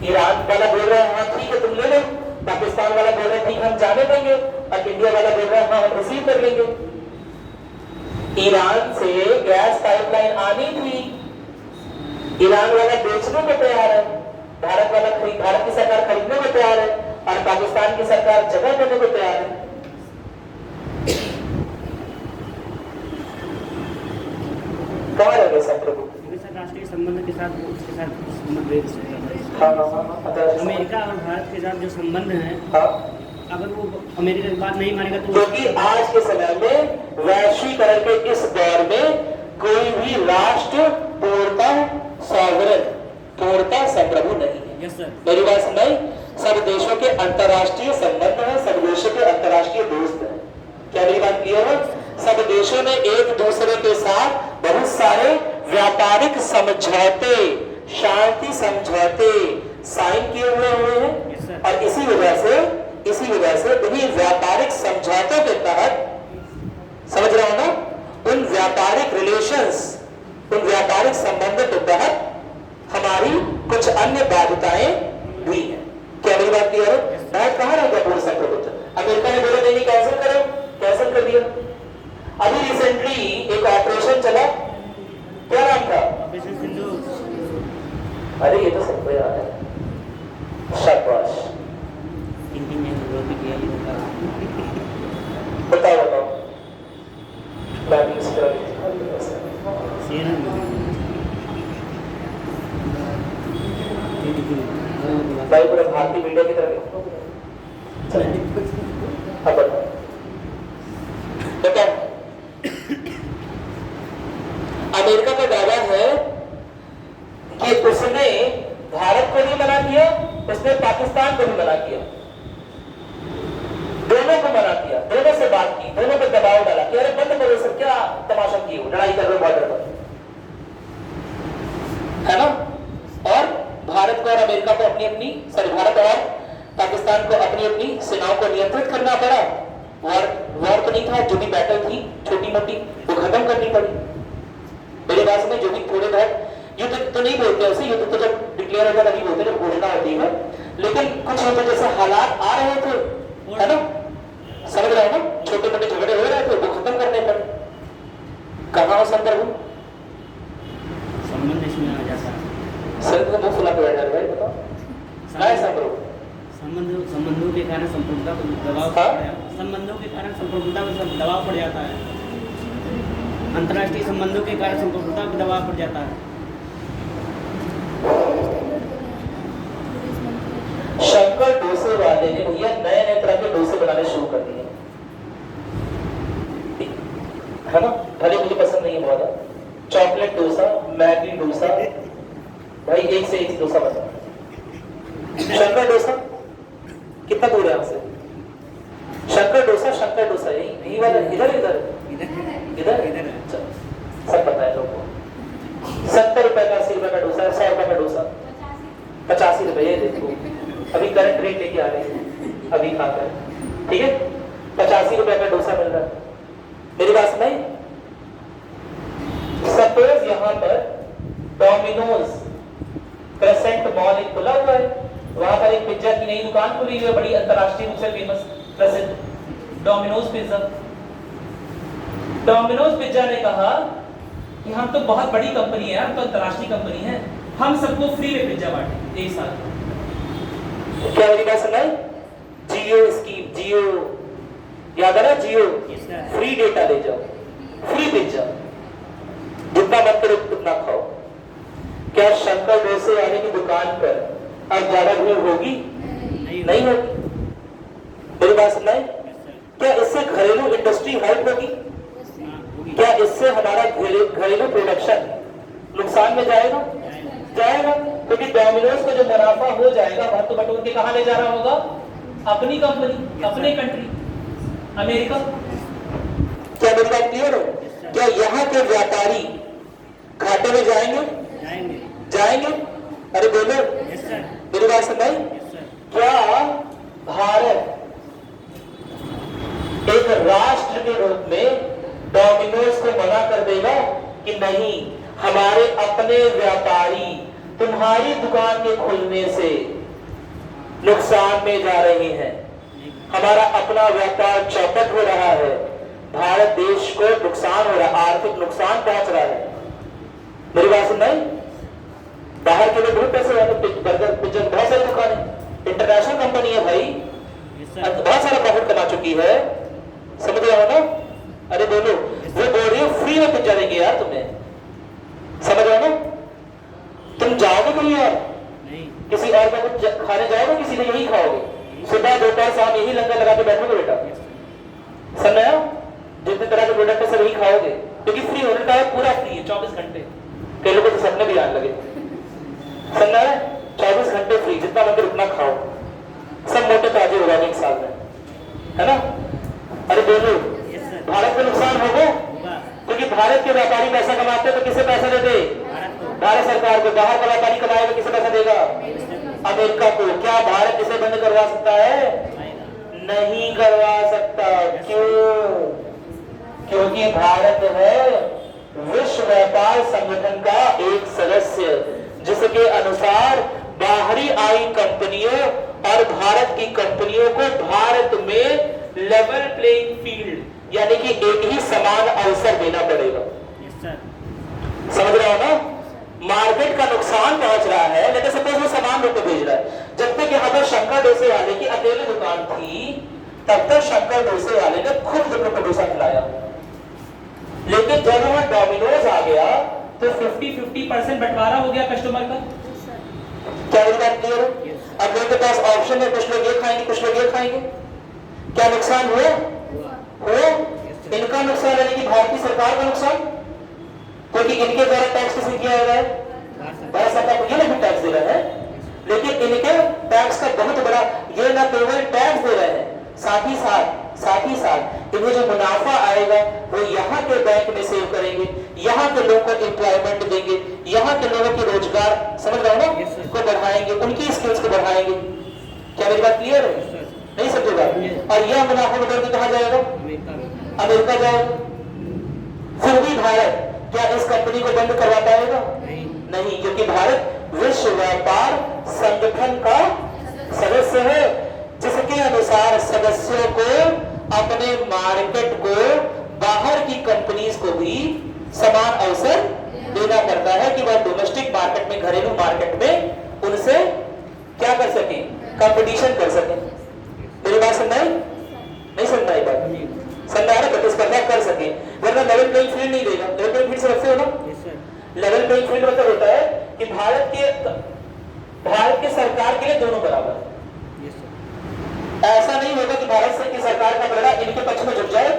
ईरान वाला बोल रहा है हाँ ठीक है तुम ले लो, पाकिस्तान वाला बोल रहा है ठीक हम जाने देंगे, और इंडिया वाला बोल रहा है हाँ हम रिसीव कर लेंगे। ईरान से गैस पाइपलाइन आनी थी, ईरान वाला बेचने को तैयार है, भारत की सरकार खरीदने को तैयार है और पाकिस्तान की सरकार जगह देने को तैयार है। कहाँ लगे संप्रभु? राष्ट्रीय संबंध के साथ उसके साथ अमेरिका और भारत के साथ जो संबंध है, अगर वो अमेरिका की बात नहीं मानेगा तो, क्योंकि आज के समय में वैश्वीकरण के इस दौर में कोई भी राष्ट्र पूर्णता संप्रभु नहीं है। Yes sir. मेरी बात सुनाई? सब देशों के अंतर्राष्ट्रीय संबंध है, सब देशों के अंतर्राष्ट्रीय दोस्त है। क्या मेरी बात क्लियर? सब देशों ने एक दूसरे के साथ बहुत सारे व्यापारिक समझौते, शांति समझौते साइन किए हुए हैं और इसी वजह से उन्हीं व्यापारिक समझौतों के तहत, समझ रहे हो ना, उन व्यापारिक रिलेशंस, उन व्यापारिक संबंधों के तहत हमारी कुछ अन्य बाध्यताएं भी हैं। क्या मेरी बात क्लियर है? मैं कहा रहा क्या बोल सकते कुछ? अमेरिका ने बोला नहीं कैंसिल करो, कैंसिल कर दिया। अभी रिसेंटली एक ऑपरेशन चला, क्या नाम था? ऑपरेशन सिंदूर। अरे ये तो सबको याद है, शाबाश। बताओ प्लानिंग भाई पूरा भारतीय मीडिया की तरफ अब बताओ। अमेरिका का दावा है कि उसने भारत को भी मना किया, उसने पाकिस्तान को भी मना किया, दोनों को मना किया, दोनों से बात की, दोनों पर दबाव डाला कि अरे बंद करो सर, क्या तमाशा किए हो, लड़ाई कर रहे हो बॉर्डर पर, है ना? और भारत को और अमेरिका को भारत और पाकिस्तान को अपनी अपनी सेनाओं को नियंत्रित करना पड़ा। वॉर तो नहीं था, जो भी बैटल थी छोटी मोटी वो खत्म करनी पड़ी। मेरे पास में जो भी थोड़े बहुत युद्ध तो नहीं बोलते उसे, युद्ध तो जब डिक्लेयर होता तभी बोलते जब घोषणा होती है, लेकिन कुछ युद्ध जैसे हालात आ रहे थे, है ना, समझ रहे हो ना, छोटे मोटे झगड़े हो रहे थे वो खत्म करने पड़े। कहाँ हो संदर्भ? संबंध इसमें आ जाता है। सर तो मुंह फुला के बैठा है भाई, बताओ क्या संदर्भ? संबंधों के कारण संप्रभुता पर दबाव संबंधों के कारण संप्रभुता पर दबाव पड़ जाता है। अंतर्राष्ट्रीय संबंधों के कारण संप्रभुता पर दबाव पड़ जाता है। शंकर डोसे वाले ने भैया नए नए तरह के डोसे बनाने शुरू कर दिए, है ना? भले मुझे पसंद नहीं है बहुत, चॉकलेट डोसा, मैगी डोसा, भाई एक से एक डोसा बता। शंकर डोसा कितना दूर है हमसे? शंकर डोसा यही वाला, इधर सब पता है लोगों को। 70 रुपए का, 80 रुपए का डोसा, 100 रुपए का डोसा, 85 रुपए। ये देखो अभी करंट रेट लेके आ रहे हैं, अभी खाकर, ठीक है, 85 रुपए का डोसा मिल रहा है। मेरी बात सुनाई? सपोज यहाँ पर डोमिनोज क्रेसेंट मॉल एक खुला हुआ है, वहां पर एक पिज्जा की नई दुकान खुली हुई है, बड़ी अंतरराष्ट्रीय रूप से फेमस प्रसिद्ध डोमिनोज पिज्जा। डोमिनोज पिज्जा ने कहा कि हम तो बहुत बड़ी कंपनी है, हम तो अंतरराष्ट्रीय कंपनी है, हम सबको फ्री में पिज्जा बांटेंगे एक साथ। क्या मेरी बात सुनाई? जियो स्कीम, जियो याद है ना? जियो फ्री डेटा ले जाओ, फ्री पिज्जा, जितना मन करे उतना खाओ। क्या शंकर डोसे वाले की दुकान पर अब ज्यादा भीड़ होगी? नहीं होगी। मेरी बात सुनाई? क्या इससे घरेलू इंडस्ट्री हेल्प होगी? क्या इससे हमारा घरेलू प्रोडक्शन नुकसान में जाएगा? क्योंकि डोमिनोज को जो मुनाफा हो जाएगा वह तो बटोर के कहां ले जा रहा होगा? अपनी कंपनी, अपने कंट्री अमेरिका। क्या मेरी बात क्लियर हो? क्या यहाँ के व्यापारी घाटे में जाएंगे? अरे बोलो, मेरी बात सुनाई? क्या भारत एक राष्ट्र के रूप में डोमिनोज को मना कर देगा कि नहीं, हमारे अपने व्यापारी तुम्हारी दुकान के खुलने से नुकसान में जा रहे हैं, हमारा अपना व्यापार चौपट हो रहा है, भारत देश को नुकसान हो रहा है, आर्थिक नुकसान पहुंच रहा है। मेरी बात सुन नहीं? बाहर के लोग बहुत पैसे वाले, बर्गर पिज्जा बहुत सारी दुकानें, इंटरनेशनल कंपनी है भाई, बहुत सारा प्रॉफिट कमा चुकी है, समझ रहे हो ना? अरे बोलो, वो बोल रही हो फ्री में पिज्जा देंगे यार तुम्हें, समझ रहे हो ना? तुम जाओगे कहीं और किसी और का कुछ खाने जाओगे, किसी ने यही खाओगे, सुबह दोपहर शाम यही लंगर लगा के बैठोगे बेटा, समझ रहे हो? जितने तरह के प्रोडक्ट है सब यही खाओगे, क्योंकि फ्री होने का है, पूरा फ्री है 24 घंटे। कई लोगों को सपने भी आने लगे, समझ रहे? 24 घंटे फ्री, जितना मंदिर उतना खाओ, सब मोटे ताजे हो जाएंगे एक साल में, है ना? अरे बोलो, भारत को नुकसान होगा, क्योंकि भारत के व्यापारी पैसा कमाते हैं तो किसे पैसा देते? भारत सरकार को। बाहर का व्यापारी कमाएगा तो किसे पैसा देगा? अमेरिका को। क्या भारत इसे बंद करवा सकता है? नहीं करवा सकता। क्यों? क्योंकि भारत है विश्व व्यापार संगठन का एक सदस्य, जिसके अनुसार बाहरी आई कंपनियों और भारत की कंपनियों को भारत में लेवल प्लेइंग फील्ड यानी कि एक ही समान अवसर देना पड़ेगा। समझ रहे हो ना? मार्केट का नुकसान पहुंच रहा है, लेकिन सपोज वो सामान रोक के भेज रहा है। जब तक यहाँ पर शंकर डोसे वाले की अकेले दुकान थी, तब तक शंकर डोसे वाले ने खुद लोगों को डोसा खिलाया। लेकिन जब वहां डोमिनोज आ गया तो 50-50% बंटवारा हो गया कस्टमर का। क्या मेरी बात क्लियर है? अब मेरे पास ऑप्शन है, कुछ लोग ये खाएंगे, कुछ लोग ये खाएंगे। क्या नुकसान हुआ? इनका नुकसान यानी कि भारतीय सरकार का नुकसान, क्योंकि इनके द्वारा टैक्स किसे किया जा रहा है? भारत सरकार को। ये नहीं टैक्स दे रहा है, लेकिन इनके टैक्स का बहुत बड़ा, ये न केवल टैक्स दे रहे हैं, साथ ही साथ इन्हें जो मुनाफा आएगा वो यहाँ के बैंक में सेव करेंगे, यहाँ के लोगों को एम्प्लॉयमेंट देंगे, यहाँ के लोगों की रोजगार, समझ रहे हो ना, को बढ़ाएंगे, उनकी स्किल्स को बढ़ाएंगे। क्या मेरी बात क्लियर है? नहीं समझेगा? और यह मुनाफा बढ़ के कहाँ जाएगा? अमेरिका जाएगा। फिर भी भारत क्या इस कंपनी को बंद करवा पाएगा? नहीं, क्योंकि भारत विश्व व्यापार संगठन का सदस्य है, जिसके अनुसार सदस्यों को अपने मार्केट को बाहर की कंपनीज को भी समान अवसर देना पड़ता है कि वह डोमेस्टिक मार्केट में, घरेलू मार्केट में उनसे क्या कर सके? कंपटीशन कर सके। मेरी बात समझाई? नहीं समझाई बात? समझा रहे? प्रतिस्पर्धा कर सके, वरना लेवल प्लेइंग फील्ड नहीं देगा। लेवल प्लेइंग फील्ड समझते हो ना? लेवल प्लेइंग फील्ड मतलब होता है कि भारत के सरकार के लिए दोनों बराबर। ऐसा नहीं होगा कि भारत से की सरकार का बड़ा इनके पक्ष में झुक जाए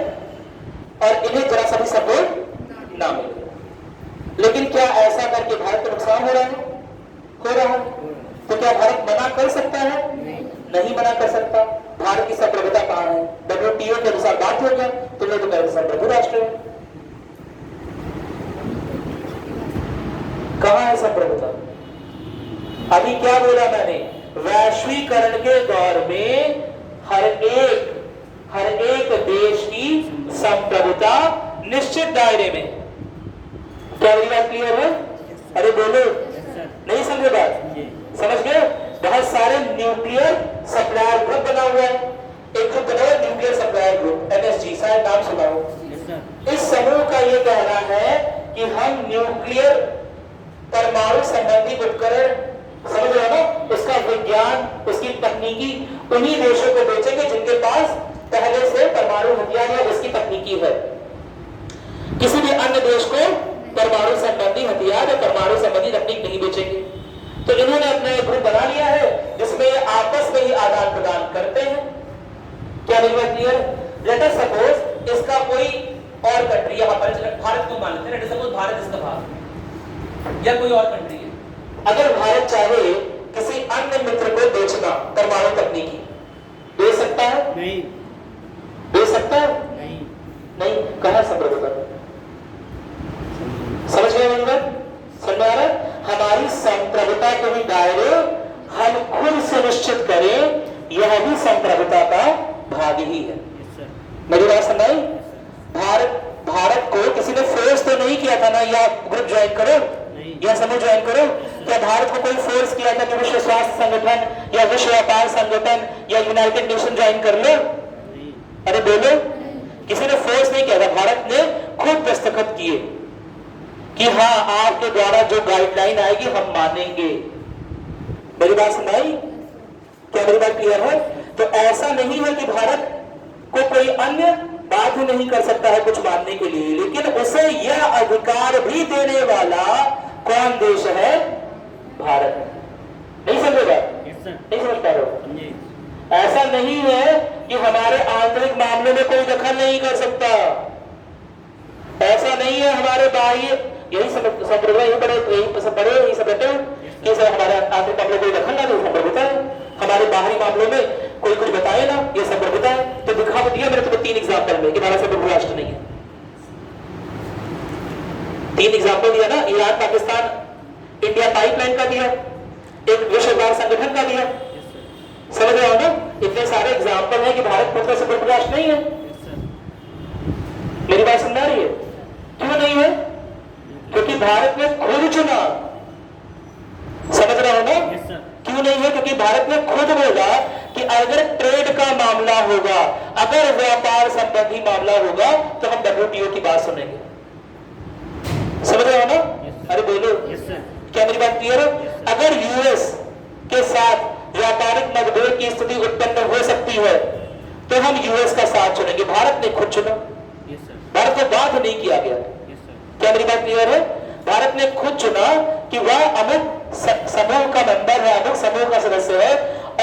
और इन्हें जरा सा भी सपोर्ट ना मिले। लेकिन क्या ऐसा करके भारत को नुकसान हो रहा है? हो रहा है। तो क्या भारत मना कर सकता है? नहीं मना कर सकता। भारत की संप्रभुता कहां है? WTO के अनुसार बात हो गया, तुमने तो कहा संप्रभु राष्ट्र है। कहां है संप्रभुता? अभी क्या बोला मैंने? वैश्वीकरण के दौर में हर एक देश की संप्रभुता निश्चित दायरे में। क्या मेरी बात क्लियर है? अरे बोलो, नहीं समझे बात? समझ गए? बहुत सारे न्यूक्लियर सप्लायर ग्रुप बना हुआ है। एक ग्रुप बना हुआ न्यूक्लियर सप्लायर ग्रुप, NSG, शायद नाम सुना हो। इस समूह का यह कहना है कि हम न्यूक्लियर परमाणु संबंधी उपकरण, समझ रहे हो ना, उसका विज्ञान, उसकी तकनीकी उन्हीं देशों को बेचेंगे जिनके पास पहले से परमाणु हथियार या उसकी तकनीकी है। किसी भी अन्य देश को परमाणु संबंधी हथियार या परमाणु संबंधी तकनीक नहीं बेचेंगे। तो इन्होंने अपना एक ग्रुप बना लिया है जिसमें ये आपस में ही आदान प्रदान करते हैं। क्या मेरी बात क्लियर? लेट अस सपोज इसका कोई और कंट्री, यहां पर भारत को मान लेते हैं, लेट अस सपोज भारत इसका भाग या कोई और कंट्री है। अगर भारत चाहे किसी अन्य मित्र को बेचना परमाणु तकनीकी, दे सकता है? नहीं। दे सकता है? नहीं। कहा संप्रभुता? समझ गए मेरी बात? समझ आ रहा है? हमारी संप्रभुता के भी दायरे हम खुद से निश्चित करें, यह भी संप्रभुता का भाग ही है। मेरी बात समझाई? भारत को किसी ने फोर्स तो नहीं किया था ना, या ग्रुप ज्वाइन करो या समूह ज्वाइन करो। क्या भारत को कोई फोर्स किया था कि विश्व स्वास्थ्य संगठन या विश्व व्यापार संगठन या यूनाइटेड नेशन ज्वाइन कर लो? अरे बोलो, किसी ने फोर्स नहीं किया था, भारत ने खुद दस्तखत किए कि हाँ आपके द्वारा जो गाइडलाइन आएगी हम मानेंगे। मेरी बात सुनाई? क्या मेरी बात क्लियर है? तो ऐसा नहीं है कि भारत को कोई अन्य बाध्य नहीं कर सकता है कुछ मानने के लिए, लेकिन उसे यह अधिकार भी देने वाला कौन देश है? भारत। नहीं समझेगा? नहीं समझ पा रहे हो? ऐसा नहीं है कि हमारे आंतरिक मामलों में कोई दखल नहीं कर सकता। ऐसा नहीं है हमारे बाह्य, यही संप्रभुता, यही बड़े यही सब बैठे कि हमारे आंतरिक मामलों में कोई दखल ना दे, संप्रभुता है। हमारे बाहरी मामलों में कोई कुछ बताए ना, ये संप्रभुता है, तो दिखा दिया मैंने तुम्हें 3 एग्जाम्पल में कि भारत संप्रभु राष्ट्र नहीं है। 3 एग्जाम्पल दिया ना, ईरान पाकिस्तान इंडिया पाइपलाइन का दिया, एक विश्व व्यापार संगठन का दिया। समझ रहे हो ना, इतने सारे एग्जाम्पल है कि भारत खुद का संप्रभु राष्ट्र नहीं है। मेरी बात समझ आ रही है? क्यों नहीं है? क्योंकि भारत ने खुद चुना। समझ रहे हो ना? क्यों नहीं है? क्योंकि भारत ने खुद बोला कि अगर ट्रेड का मामला होगा, अगर व्यापार संबंधी मामला होगा तो हम WTO की बात सुनेंगे। समझ रहे हो ना? अरे बोलो, क्या मेरी बात क्लियर है? अगर यूएस के साथ व्यापारिक मतभेद की स्थिति उत्पन्न हो सकती है तो हम यूएस का साथ चुनेंगे। भारत ने खुद चुना, भारत को बाध्य नहीं किया गया। क्या मेरी बात क्लियर है? भारत ने खुद चुना कि वह अमुक समूह का मेंबर है, अमुक समूह का सदस्य है,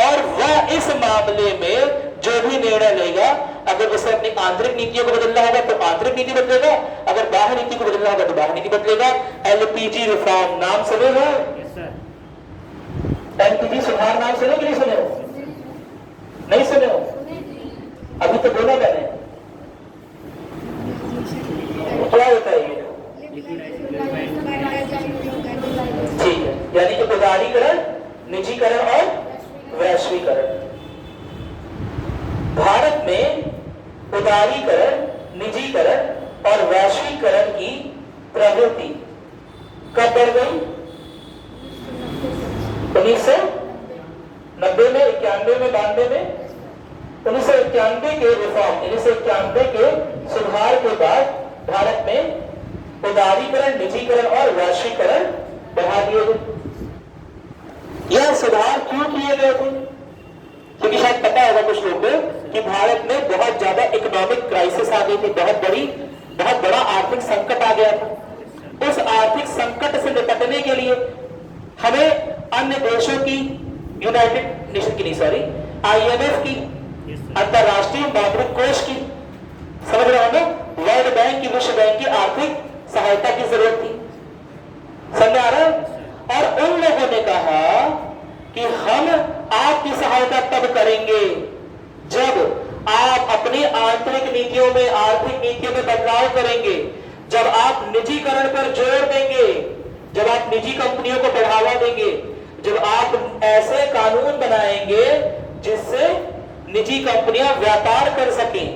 और वह इस मामले में जो भी निर्णय लेगा, अगर उसे अपनी आंतरिक नीतियों को बदलना होगा तो आंतरिक नीति बदलेगा, अगर बाहर नीति को बदलना होगा तो बाहर नीति बदलेगा। LPG रिफॉर्म नाम सुने हो? LPG सुधार नाम सुने कि नहीं सुने हो? नहीं सुने हो? अभी तो बोला मैंने। क्या होता है ये? ठीक है, यानी कि उदारीकरण, निजीकरण और वैश्वीकरण। भारत में उदारीकरण, निजीकरण और वैश्वीकरण की प्रवृत्ति कब बढ़ गई? 1990 में, 91 में, 92 में। 1991 के रिफॉर्म, 1991 के सुधार के बाद भारत में उदारीकरण, निजीकरण और वैश्वीकरण बढ़ा दिए गए। यह सुधार क्यों किए गए थे? क्योंकि शायद पता होगा कुछ लोगों को कि भारत में बहुत ज्यादा इकोनॉमिक क्राइसिस आ गई थी, बहुत बड़ा आर्थिक संकट आ गया था। उस आर्थिक संकट से निपटने के लिए हमें अन्य देशों की, यूनाइटेड नेशन की नहीं, सॉरी, IMF की, अंतरराष्ट्रीय मौद्रिक कोष की, समझ रहे हो ना, वर्ल्ड बैंक की, विश्व बैंक की आर्थिक सहायता की जरूरत थी। समझ आ रहा है? और उन लोगों ने कहा कि हम आपकी सहायता तब करेंगे जब आप अपनी आंतरिक नीतियों में, आर्थिक नीतियों में बदलाव करेंगे, जब आप निजीकरण पर जोर देंगे, जब आप निजी कंपनियों को बढ़ावा देंगे, जब आप ऐसे कानून बनाएंगे जिससे निजी कंपनियां व्यापार कर सकें।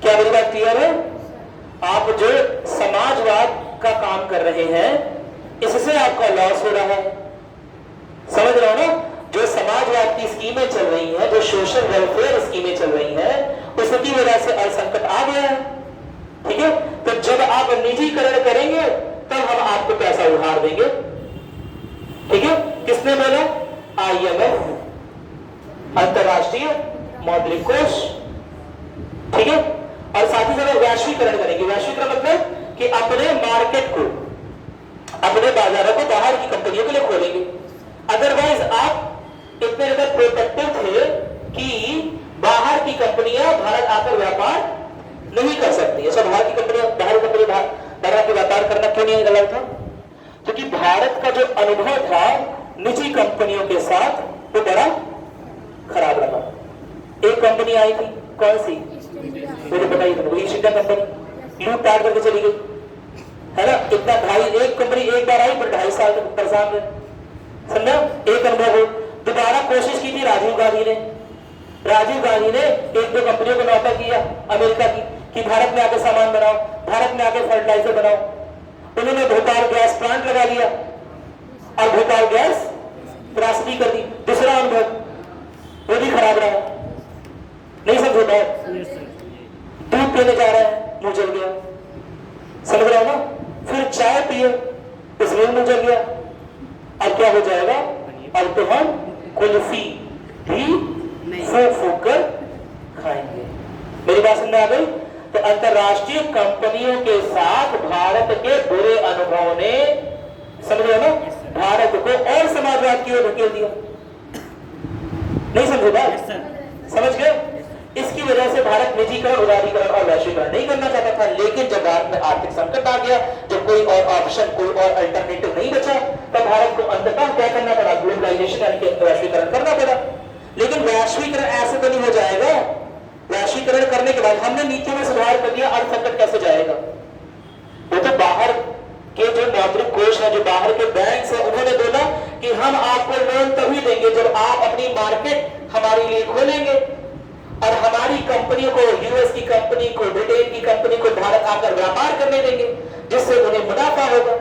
क्या मेरी बात क्लियर है? आप जो समाजवाद का काम कर रहे हैं, इससे आपका लॉस हो रहा है। समझ रहे हो ना? जो समाजवाद की स्कीमें चल रही हैं, जो सोशल वेलफेयर स्कीमें चल रही हैं, उसकी वजह से असंकट आ गया है। ठीक है? तो जब आप निजीकरण करेंगे तब हम आपको पैसा उधार देंगे। ठीक है? किसने बोला? IMF, अंतरराष्ट्रीय मौद्रिक कोष। ठीक है? और साथ ही साथ वैश्वीकरण करेंगे। वैश्वीकरण मतलब कि अपने मार्केट को, अपने बाजारों को बाहर की कंपनियों के लिए खोलेंगे। अदरवाइज आप इतने ज्यादा प्रोटेक्टिव थे कि बाहर की कंपनियां भारत आकर व्यापार नहीं कर सकती। ऐसा बाहर की कंपनियां, बाहर के व्यापार करना क्यों नहीं गलत था? क्योंकि भारत का जो अनुभव था निजी कंपनियों के साथ, वो बड़ा खराब रहा। एक कंपनी आई थी, कौन सी? मुझे बताइए तुमको। ईस्ट इंडिया कंपनी लूट पाट करके चली गई, है ना? इतना एक कंपनी एक बार आई पर 2.5 साल तक परेशान रहे। समझा? एक अनुभव हो। दोबारा कोशिश की थी राजीव गांधी ने। राजीव गांधी ने 1-2 कंपनियों को न्यौता किया अमेरिका की कि भारत में आके सामान बनाओ, भारत में आके फर्टिलाइजर बनाओ। उन्होंने भोपाल गैस प्लांट लगा लिया और भोपाल गैस त्रासदी कर दी। दूसरा अनुभव, वो भी खराब रहा। नहीं समझो बात? दूध पीने जा रहा है, मुंह जल गया। समझ रहा हो ना? फिर चाय पिए, उसमें मुंह जल गया। अब क्या हो जाएगा? अब तो हम कुल्फी भी फूक कर खाएंगे। मेरी बात समझ आ गई? तो अंतरराष्ट्रीय कंपनियों के साथ भारत के बुरे अनुभव ने, समझ रहे हो ना, भारत को और समाजवाद की ओर धकेल दिया। नहीं समझे बात? समझ गए? इसकी वजह से भारत निजीकरण, उदारीकरण और वैश्वीकरण नहीं करना चाहता था। लेकिन जब भारत में आर्थिक संकट आ गया, जब कोई और ऑप्शन, कोई और अल्टरनेटिव नहीं बचा, तब भारत को अंततः क्या करना पड़ा? ग्लोबलाइजेशन यानी कि वैश्वीकरण करना पड़ा। लेकिन वैश्वीकरण ऐसा तो नहीं हो जाएगा। वैश्वीकरण करने के बाद हमने नीतियों में सुधार कर दिया, अर्थ संकट कैसे जाएगा? वो तो बाहर के जो मौद्रिक कोष है, जो बाहर के बैंक है, उन्होंने बोला कि हम आपको लोन तभी देंगे जब आप अपनी मार्केट हमारे लिए खोलेंगे और हमारी कंपनियों को, यूएस की कंपनी को, ब्रिटेन की कंपनी को भारत आकर व्यापार करने देंगे, जिससे उन्हें मुनाफा होगा।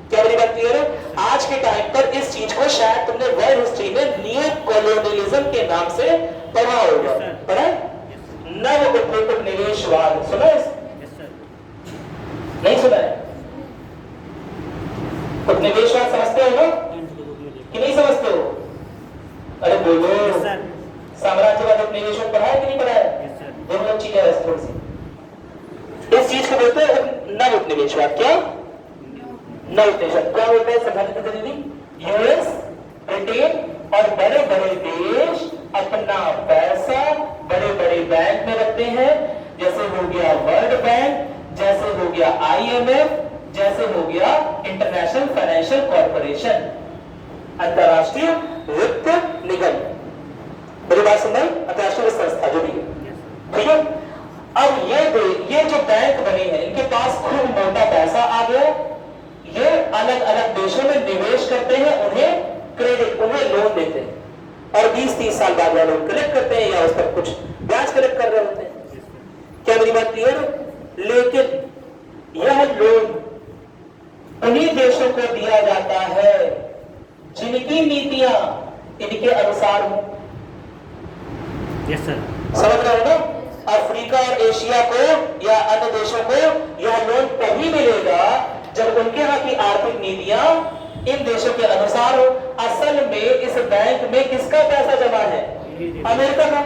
क्या मेरी बात क्लियर है? आज के टाइम पर इस चीज को शायद तुमने वर्ल्ड हिस्ट्री में नियो कॉलोनियलिज्म के नाम से पढ़ा होगा। पढ़ा? नव उपनिवेशवाद सुना है? नहीं सुना है? उपनिवेशवाद समझते हो ना कि नहीं समझते हो? अरे बोलो। साम्राज्यवाद उपनिवेशवाद पढ़ा है कि नहीं पढ़ा है? दोनों चीजें है थोड़ी सी। इस चीज को बोलते हैं नव उपनिवेशवाद। क्या नव उपनिवेशवाद क्या बोलते हैं? समझाने दीदी, यूएस, ब्रिटेन और बड़े बड़े देश अपना पैसा बड़े बड़े बैंक में रखते हैं, जैसे हो गया वर्ल्ड बैंक, जैसे हो गया आईएमएफ, जैसे हो गया इंटरनेशनल फाइनेंशियल कॉर्पोरेशन, अंतरराष्ट्रीय वित्त निगम। मेरी बात सुन रहे? अंतरराष्ट्रीय संस्था जो भी है, ठीक है। अब ये जो बैंक बने हैं, इनके पास खूब मोटा पैसा आ गया, ये अलग अलग देशों में निवेश करते हैं, उन्हें क्रेडिट, उन्हें लोन देते हैं और 20-30 साल बाद लोन कलेक्ट करते हैं या उस पर कुछ ब्याज कलेक्ट कर रहे होते हैं। क्या मेरी बात क्लियर है? लेकिन यह लोन उन्हीं देशों को दिया जाता है जिनकी नीतियां इनके अनुसार हो। Yes sir. समझ रहे हो ना? अफ्रीका और एशिया को या अन्य देशों को यह लोन तभी मिलेगा जब उनके यहाँ की आर्थिक नीतियां इन देशों के अनुसार हो। असल में इस बैंक में किसका पैसा जमा है? अमेरिका का।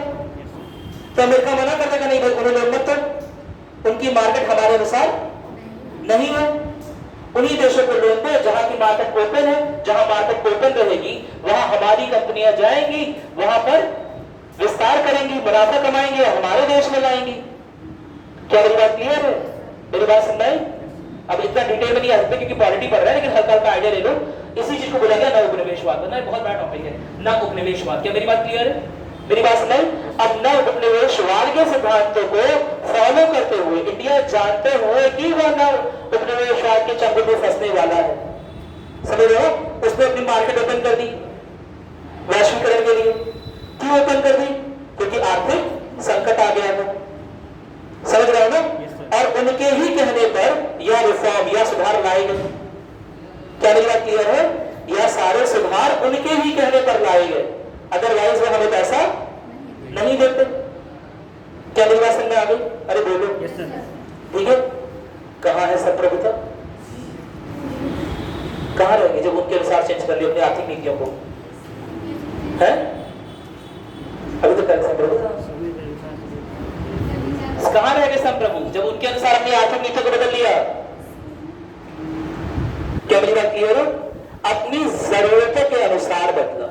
तो अमेरिका मना कर देगा नहीं भाई उन्होंने मत, तो उनकी मार्केट हमारे अनुसार नहीं है। उन्हीं देशों को लोन दो जहां की मार्केट ओपन है। जहां मार्केट ओपन रहेगी वहां हमारी कंपनियां जाएंगी, वहां पर विस्तार करेंगी, मुनाफा कमाएंगे, हमारे देश में लाएंगी। क्या मेरी बात क्लियर है? मेरी बात सुन रहे? अब इतना डिटेल में नहीं आ सकते क्योंकि पॉलिटी पढ़ रहा है, लेकिन हल्का हल्का आइडिया ले लो। इसी चीज को बोला गया नव उपनिवेशवाद। ना बहुत बड़ा टॉपिक है नव उपनिवेशवाद। क्या मेरी बात क्लियर है? मेरी बात सुनाई? अब नव उपनिवेशवाद के सिद्धांतों को फॉलो करते हुए, इंडिया जानते हुए कि वह नव उपनिवेशवाद के चंगुल में फंसने वाला है, समझ रहे हो? उसने अपनी मार्केट ओपन कर दी वैश्वीकरण के लिए। क्यों ओपन कर दी? क्योंकि आर्थिक संकट आ गया था। समझ रहे हो ना? और उनके ही कहने पर यह रिफॉर्म या सुधार लाए गए। क्या मेरी बात क्लियर है? यह सारे सुधार उनके ही कहने पर लाए गए, अदरवाइज वो हमें पैसा नहीं देते। क्या मेरी बात समझ में आ गई? अरे बोलो। ठीक है। कहां है संप्रभुता? कहां रहेंगे जब उनके अनुसार चेंज कर लिया अपनी आर्थिक नीतियों को? है अभी तो कर संप्रभुता कहां रहेंगे संप्रभु जब उनके अनुसार अपनी आर्थिक नीतियों को बदल लिया? क्या मेरी बात क्लियर है? अपनी जरूरतों के अनुसार बदला।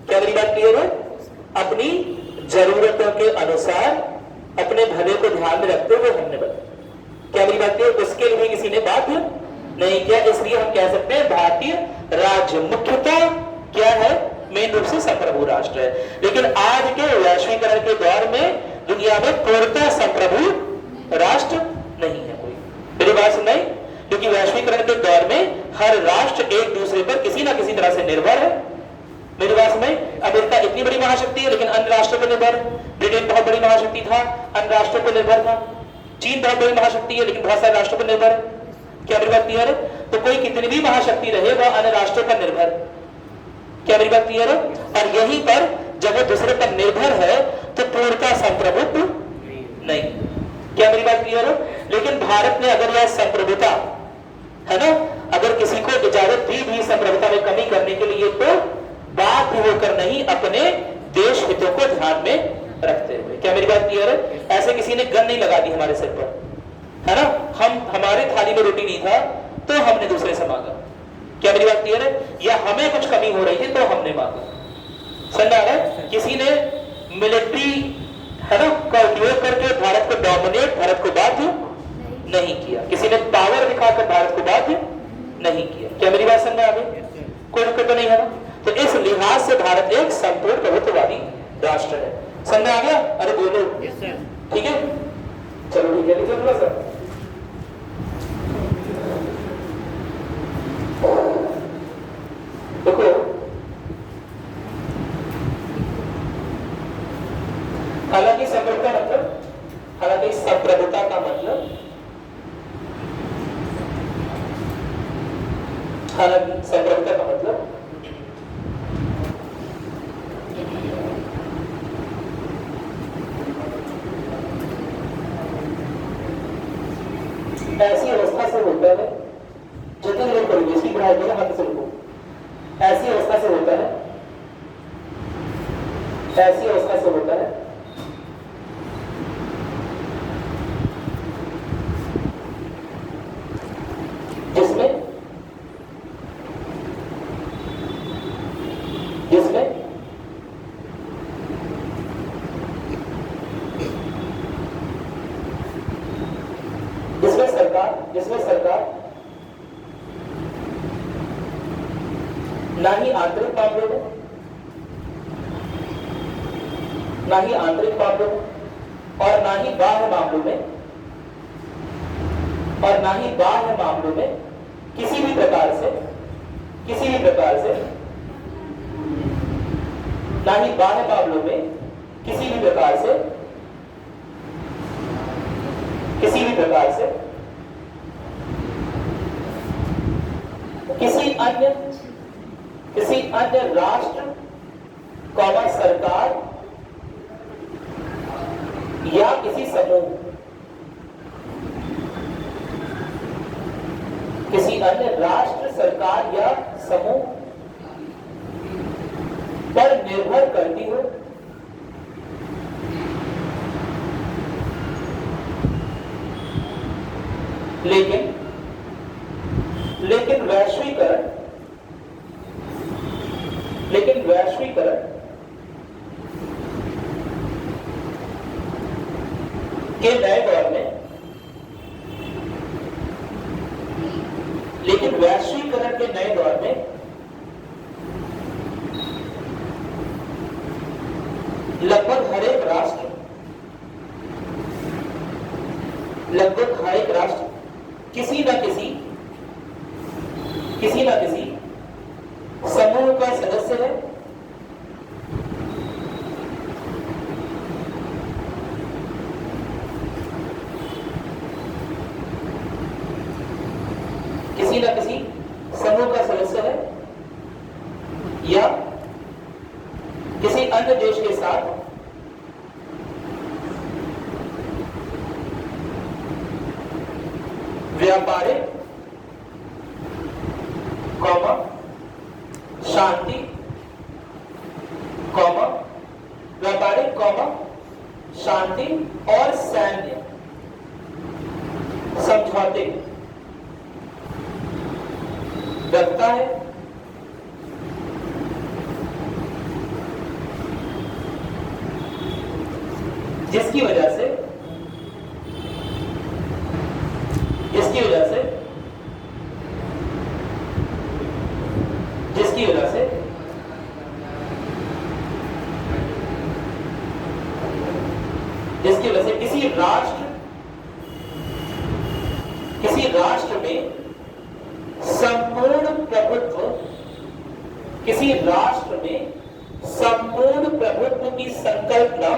क्या मेरी बात क्लियर है? अपनी जरूरतों के अनुसार अपने भले को ध्यान में रखते हुए हमने बदला। क्या मेरी बात क्लियर? उसके लिए किसी ने बाध्य नहीं किया, इसलिए हम कह सकते हैं भारतीय राज्य मुख्यतः क्या है? मेन रूप से संप्रभु राष्ट्र है। लेकिन आज के वैश्वीकरण के दौर में दुनिया में पूर्णतः संप्रभु राष्ट्र नहीं है कोई। मेरी बात सुनाई? क्योंकि वैश्वीकरण के दौर में हर राष्ट्र एक दूसरे पर किसी ना किसी तरह से निर्भर है। मेरी बात सुनाई? अमेरिका इतनी बड़ी महाशक्ति है लेकिन अन्य राष्ट्रों पर निर्भर। ब्रिटेन बहुत बड़ी महाशक्ति था, अन्य राष्ट्रों पर निर्भर था। चीन बहुत बड़ी महाशक्ति है लेकिन बहुत सारे राष्ट्रों पर निर्भर है। क्या मेरी बात क्लियर है? तो कोई कितनी भी महाशक्ति रहे वह अन्य राष्ट्रों पर निर्भर। क्या मेरी बात क्लियर है? और यहीं पर जब वो दूसरे पर निर्भर है तो पूर्णतः संप्रभुत्व नहीं। क्या मेरी बात क्लियर है? लेकिन भारत ने अगर यह संप्रभुता है ना, अगर किसी को इजाजत दी भी संप्रभुता में कमी करने के लिए तो बात होकर नहीं, अपने देश हितों को ध्यान में रखते हुए। क्या मेरी बात क्लियर है? ऐसे किसी ने गन नहीं लगा दी हमारे सिर पर, है ना? हमारे थाली में रोटी नहीं था तो हमने दूसरे से मांगा। क्या मेरी बात क्लियर है? या हमें कुछ कमी हो रही थी तो हमने मांगा। समझ आ रहा है? किसी ने मिलिट्री है ना का उपयोग करके भारत को डोमिनेट, भारत को बाध्य नहीं किया। किसी ने पावर दिखाकर भारत को बाध्य नहीं किया। क्या मेरी बात समझ में आ गई? कोई दिक्कत तो नहीं है ना? तो इस लिहाज से भारत एक संपूर्ण प्रभुत्ववादी राष्ट्र है। समझ में आ गया? अरे बोलो। Yes sir. ठीक है, चलो ठीक है, लिखो थोड़ा सा। देखो हालांकि संप्रभुता मतलब, हालांकि संप्रभुता का मतलब, हालांकि संप्रभुता का मतलब ऐसी अवस्था से होता है, जतन लोग करोगे इसकी पढ़ाई करो, हाथ से लिखो। ऐसी अवस्था से होता है, ऐसी अवस्था से होता है जिसमें जिसमें जिसमें सरकार ना ही आंतरिक मामलों में, ना ही आंतरिक मामलों में और ना ही बाह्य मामलों में, और ना ही बाह्य मामलों में किसी भी प्रकार से, किसी भी प्रकार से, ना ही बाह्य मामलों में किसी भी प्रकार से, किसी भी प्रकार से किसी अन्य राष्ट्र कौमा सरकार या किसी समूह, किसी अन्य राष्ट्र सरकार या समूह पर निर्भर करती हो, लेकिन वैश्वीकरण के नए दौर में, लेकिन वैश्वीकरण के नए दौर में लगभग हर एक राष्ट्र, लगभग हर एक राष्ट्र किसी न किसी समूह का सदस्य है, किसी न किसी समूह का सदस्य है, या किसी अन्य देश के साथ व्यापारिक कौमा शांति कौमा व्यापारिक कौमा शांति और सैन्य समझौते रखता है, जिसकी वजह से किसी राष्ट्र में संपूर्ण प्रभुत्व, किसी राष्ट्र में संपूर्ण प्रभुत्व की संकल्पना,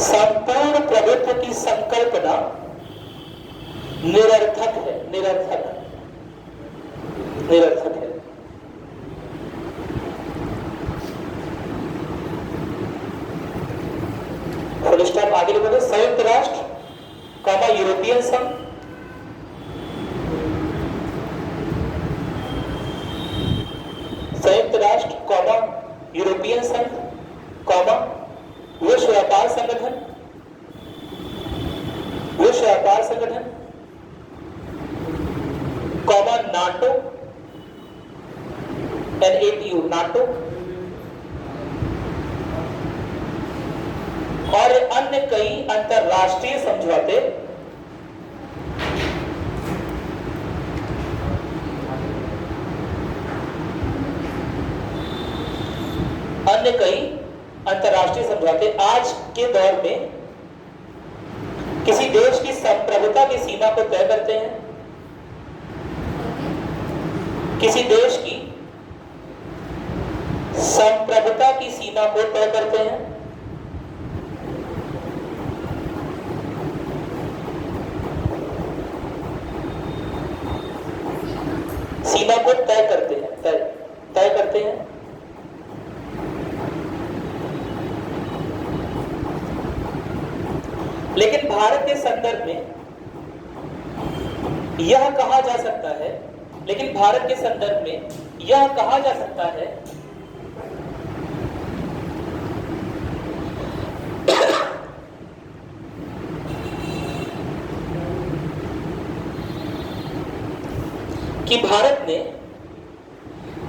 संपूर्ण प्रभुत्व की संकल्पना निरर्थक है, निरर्थक है। फुल स्टॉप आगे लिखोगे, संयुक्त राष्ट्र कौमा यूरोपियन संघ, संयुक्त राष्ट्र कौमा यूरोपियन संघ कौमा विश्व व्यापार संगठन, विश्व व्यापार संगठन कौमा नाटो, NATO नाटो, और अन्य कई अंतरराष्ट्रीय समझौते अन्य कई अंतरराष्ट्रीय समझौते आज के दौर में किसी देश की संप्रभुता की सीमा को तय करते हैं, किसी देश की संप्रभुता की सीमा को तय करते हैं। सीमा को तय करते हैं, तय करते हैं। लेकिन भारत के संदर्भ में यह कहा जा सकता है, लेकिन भारत के संदर्भ में यह कहा जा सकता है कि भारत ने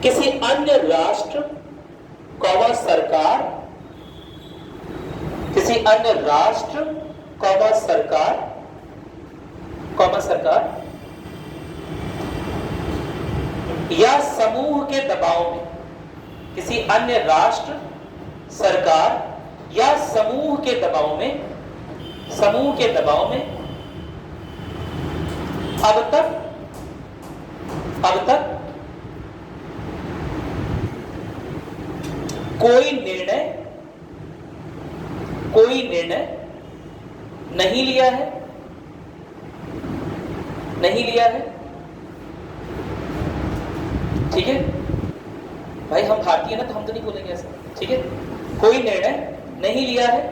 किसी अन्य राष्ट्र कौमा सरकार, किसी अन्य राष्ट्र कौमा सरकार या समूह के दबाव में, किसी अन्य राष्ट्र सरकार या समूह के दबाव में अब तक कोई निर्णय नहीं लिया है, ठीक है भाई, हम भारतीय ना, तो हम तो नहीं बोलेंगे ऐसा, ठीक है। कोई निर्णय नहीं लिया है।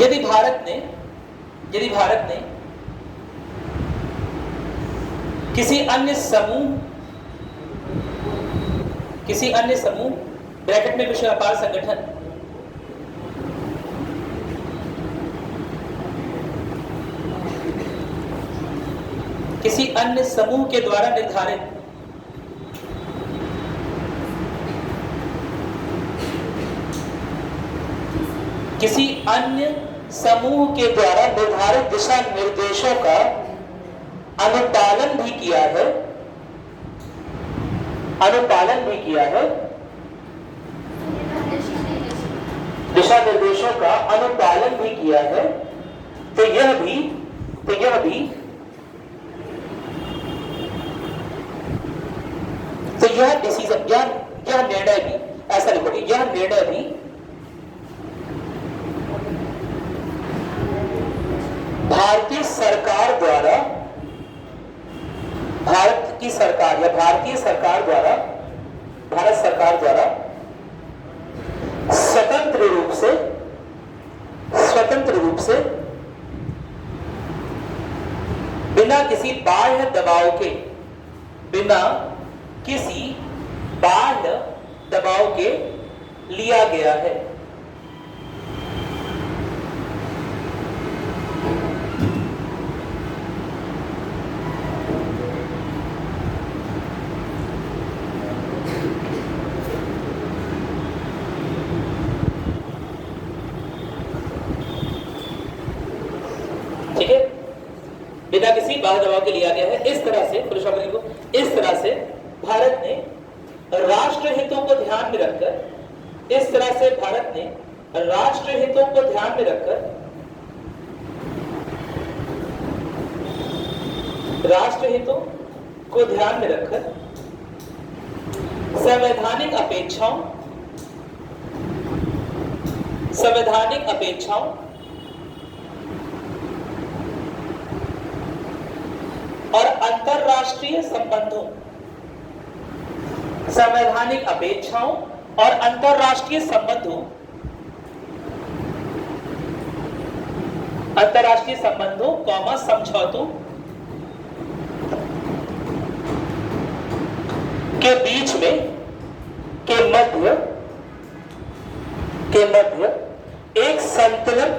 यदि भारत ने किसी अन्य समूह ब्रैकेट में विश्व व्यापार संगठन, किसी अन्य समूह के द्वारा निर्धारित दिशा निर्देशों का अनुपालन भी किया है, दिशा निर्देशों का अनुपालन भी किया है, तो यह डिसीजन, यह निर्णय भी, ऐसा लिखोगे, यह निर्णय भी भारतीय सरकार द्वारा, भारत सरकार द्वारा स्वतंत्र रूप से बिना किसी बाह्य दबाव के लिया गया है। ठीक है, बिना किसी बाह्य दबाव के लिया गया है। इस तरह से भारत ने राष्ट्र हितों को ध्यान में रखकर, संवैधानिक अपेक्षाओं और अंतरराष्ट्रीय संबंधों, समझौतों के बीच में के मध्य एक संतुलन